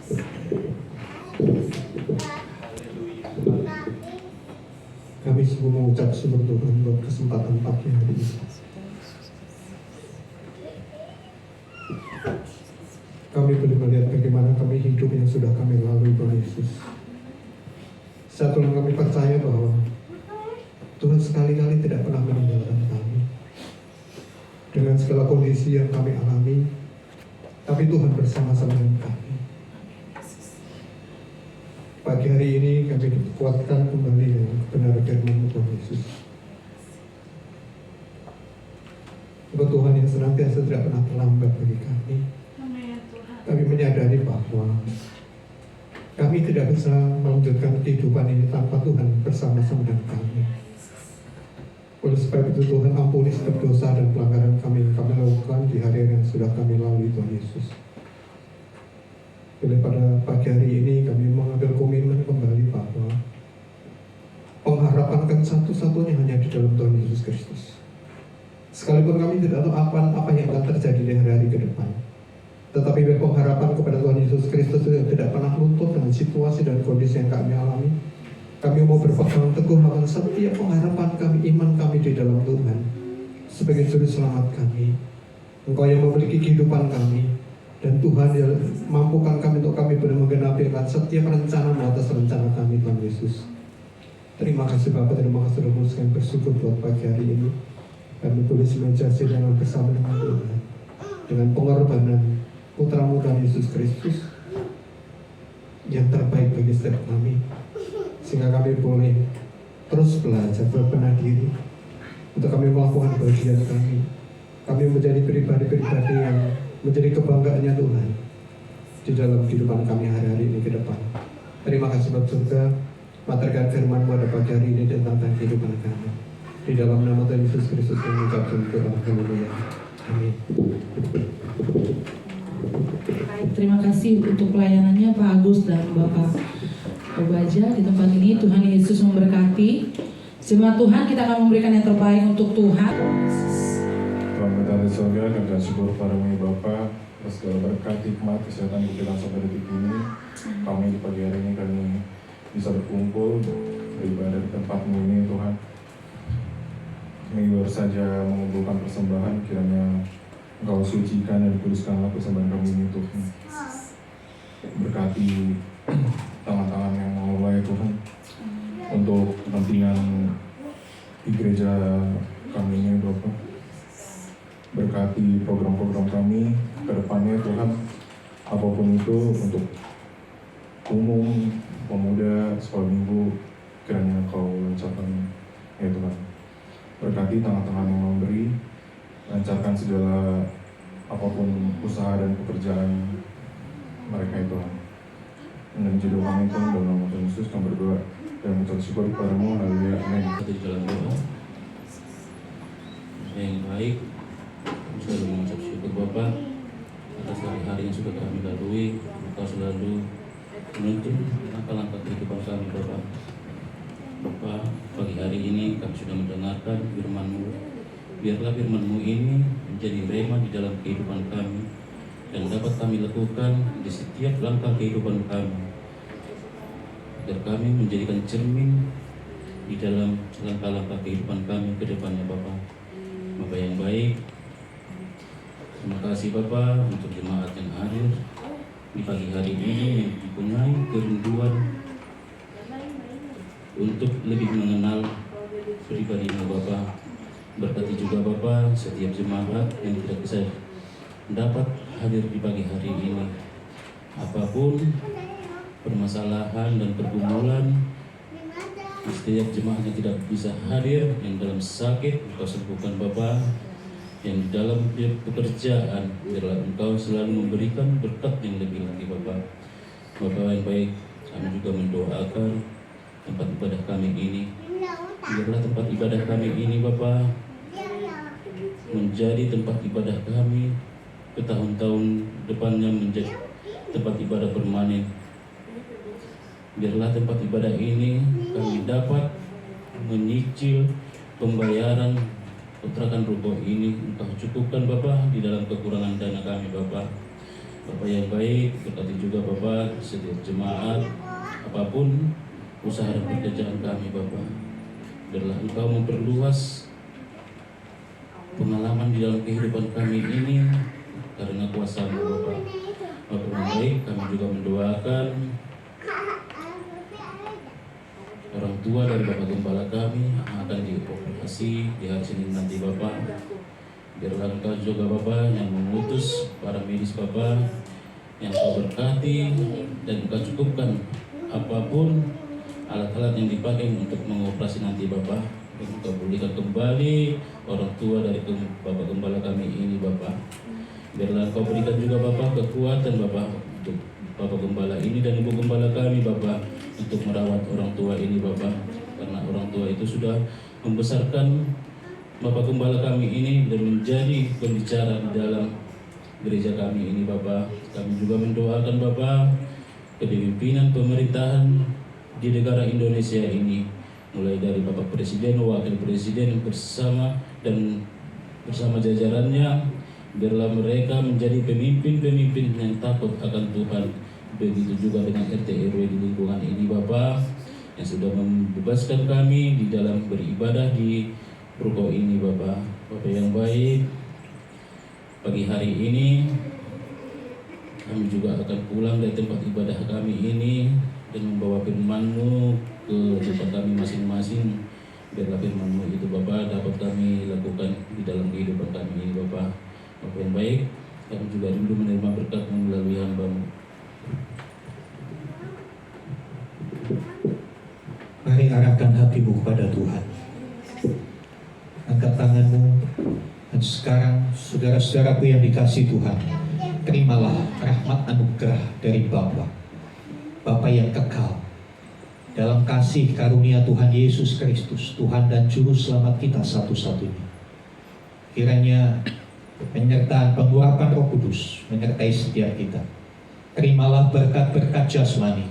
Kami semua mengucap syukur Tuhan buat kesempatan pagi hari ini. Kami boleh melihat bagaimana kami hidup yang sudah kami lalui Tuhan Yesus. Satu yang kami percaya bahwa Tuhan sekali-kali tidak pernah meninggalkan kami. Dengan segala kondisi yang kami alami, tapi Tuhan bersama-sama dengan kami. Pagi hari ini kami dikuatkan kembali dengan kebenaran firman Tuhan Yesus. Sebab Tuhan yang senantiasa tidak pernah terlambat bagi kami. Kami menyadari bahwa kami tidak bisa melanjutkan kehidupan ini tanpa Tuhan bersama-sama dengan kami. Oleh sebab itu Tuhan ampuni setiap dosa dan pelanggaran kami yang kami lakukan di hari yang sudah kami lalui Tuhan Yesus. Oleh pada pagi hari ini kami mengambil komitmen kembali bahwa pengharapan kami satu-satunya hanya di dalam Tuhan Yesus Kristus. Sekalipun kami tidak tahu apa yang akan terjadi di hari-hari ke depan, tetapi pengharapan kepada Tuhan Yesus Kristus tidak pernah luntur dengan situasi dan kondisi yang kami alami. Kami mau berpegang teguh akan setiap pengharapan kami, iman kami di dalam Tuhan sebagai juru selamat kami. Engkau yang memiliki kehidupan kami, dan Tuhan yang mampukan kami untuk kami boleh menggenapi setiap rencana atas rencana kami Tuhan Yesus. Terima kasih Bapak, terima kasih Roh Kudus, kami bersyukur buat pagi hari ini. Kami tulis meja sidang bersama dengan Tuhan, dengan pengorbanan Putra-Mu Tuhan Yesus Kristus yang terbaik bagi setiap kami, sehingga kami boleh terus belajar berbenah diri untuk kami melakukan bagian kami. Kami menjadi pribadi-pribadi yang menjadi kebanggaannya Tuhan di dalam kehidupan kami hari-hari ini ke depan. Terima kasih Bapak surga, materkan firman pada pagi hari ini tentang kehidupan kami. Di dalam nama Tuhan Yesus Kristus kami mengucapkan doa. Haleluya. Amin.
Terima kasih untuk pelayanannya Pak Agus dan Bapak Obaja di tempat ini. Tuhan Yesus memberkati. Jemaat Tuhan, kita akan memberikan yang terbaik untuk Tuhan.
Tuhan kita di surga, kami dan syukur padamu Bapa atas segala berkat, hikmat, kesehatan kita sampai detik ini. Kami di pagi hari ini kami bisa berkumpul beribadah di tempat-Mu ini Tuhan. Kami baru saja mengumpulkan persembahan, kiranya Engkau sucikan dan kuduskanlah persembahan kami ini Tuhan. Berkati tangan-tangan yang mengelola ya Tuhan, untuk kepentingan di gereja kami ini Bapak. Berkati program-program kami ke depannya Tuhan, apapun itu untuk umum, pemuda, sekolah minggu, kiranya Engkau lancarkan ya Tuhan. Berkati tangan-tangan yang memberi, lancarkan segala apapun usaha dan pekerjaan mereka itu Tuhan. Dan jodoh kami Tuhan, dalam nama Tuhan Yesus kami berdoa dan mengucap syukur kepadamu. Haleluya. Amin.
Di dalam doa yang baik, kami selalu mengucap syukur Bapa atas hari-hari yang sudah kami lalui. Engkau selalu menuntun langkah-langkah kehidupan kami Bapa. Bapa, pagi hari ini kami sudah mendengarkan firman-Mu. Biarlah firman-Mu ini menjadi rema di dalam kehidupan kami dan dapat kami lakukan di setiap langkah kehidupan kami, agar kami menjadikan cermin di dalam langkah-langkah kehidupan kami ke depannya Bapa. Bapa yang baik, terima kasih Bapa untuk jemaat yang hadir di pagi hari ini yang mempunyai kerinduan untuk lebih mengenal pribadi-Mu Bapa. Berkati juga Bapa setiap jemaat yang tidak bisa dapat hadir di pagi hari ini. Apapun permasalahan dan pergumulan, setiap jemaat yang tidak bisa hadir, yang dalam sakit, Engkau sembuhkan Bapa. Yang di dalam pekerjaan, biarlah Engkau selalu memberikan berkat yang lebih lagi Bapa. Bapa yang baik, kami juga mendoakan tempat ibadah kami ini. Biarlah tempat ibadah kami ini Bapa menjadi tempat ibadah kami ke tahun-tahun depannya, menjadi tempat ibadah permanen. Biarlah tempat ibadah ini kami dapat menyicil pembayaran kontrakan ruko ini. Engkau cukupkan Bapa di dalam kekurangan dana kami Bapa. Bapak yang baik, berkati juga Bapak setiap jemaat, apapun usaha dan pekerjaan kami Bapak. Biarlah Engkau memperluas pengalaman di dalam kehidupan kami ini karena kuasa-Mu Bapak. Bapak yang baik, kami juga mendoakan orang tua dari Bapak Gembala kami yang akan dioperasi di hari Senin nanti Bapak. Biarlah Engkau juga Bapak yang mengutus para medis Bapak, yang Kau berkati dan Engkau cukupkan apapun alat-alat yang dipakai untuk mengoperasi nanti Bapak. Dan Engkau pulihkan kembali orang tua dari Bapak Gembala kami ini Bapak. Biarlah Kau berikan juga Bapak kekuatan Bapak untuk Bapak Gembala ini dan Ibu Gembala kami Bapak untuk merawat orang tua ini Bapak. Karena orang tua itu sudah membesarkan Bapak Gembala kami ini dan menjadi pembicara di dalam gereja kami ini Bapak. Kami juga mendoakan Bapak kepemimpinan pemerintahan di negara Indonesia ini, mulai dari Bapak Presiden, Wakil Presiden bersama jajarannya. Biarlah mereka menjadi pemimpin-pemimpin yang takut akan Tuhan. Begitu juga dengan RT RW di lingkungan ini Bapak, yang sudah membebaskan kami di dalam beribadah di ruko ini Bapak. Bapak yang baik, pagi hari ini kami juga akan pulang dari tempat ibadah kami ini dan membawa firman-Mu ke tempat kami masing-masing. Biarlah firman-Mu itu Bapak dapat kami lakukan di dalam kehidupan kami ini Bapak. Bapak yang baik, kami juga rindu menerima berkat-Mu melalui hamba-Mu.
Mari arahkan hatimu kepada Tuhan. Angkat tanganmu. Dan sekarang saudara-saudaraku yang dikasihi Tuhan, terimalah rahmat anugerah dari Bapa yang kekal, dalam kasih karunia Tuhan Yesus Kristus, Tuhan dan Juru Selamat kita satu-satunya. Kiranya penyertaan pengurapan Roh Kudus menyertai setiap kita. Terimalah berkat-berkat jasmani,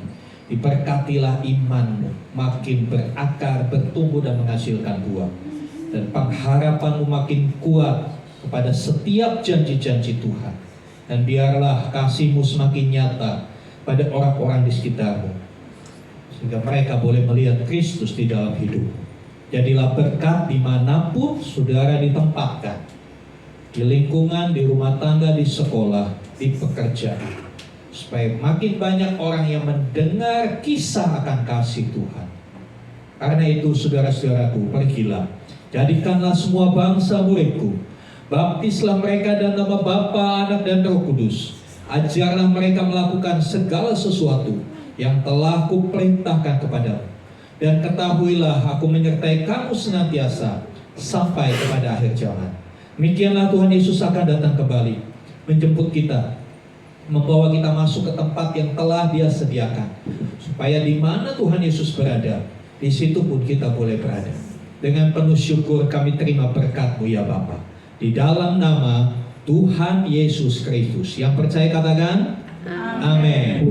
diberkatilah imanmu, makin berakar, bertumbuh dan menghasilkan buah, dan pengharapanmu makin kuat kepada setiap janji-janji Tuhan. Dan biarlah kasih-Mu semakin nyata pada orang-orang di sekitarmu, sehingga mereka boleh melihat Kristus di dalam hidupmu. Jadilah berkat dimanapun saudara ditempatkan, di lingkungan, di rumah tangga, di sekolah, di pekerjaan, supaya makin banyak orang yang mendengar kisah akan kasih Tuhan. Karena itu saudara-saudaraku, pergilah, jadikanlah semua bangsa muridku, baptislah mereka dalam nama Bapa, Anak dan Roh Kudus. Ajarlah mereka melakukan segala sesuatu yang telah Kuperintahkan kepadamu. Dan ketahuilah Aku menyertai kamu senantiasa sampai kepada akhir zaman. Demikianlah Tuhan Yesus akan datang kembali, menjemput kita, membawa kita masuk ke tempat yang telah Dia sediakan, supaya di mana Tuhan Yesus berada, di situ pun kita boleh berada. Dengan penuh syukur kami terima berkat-Mu ya Bapa, di dalam nama Tuhan Yesus Kristus. Yang percaya katakan amin.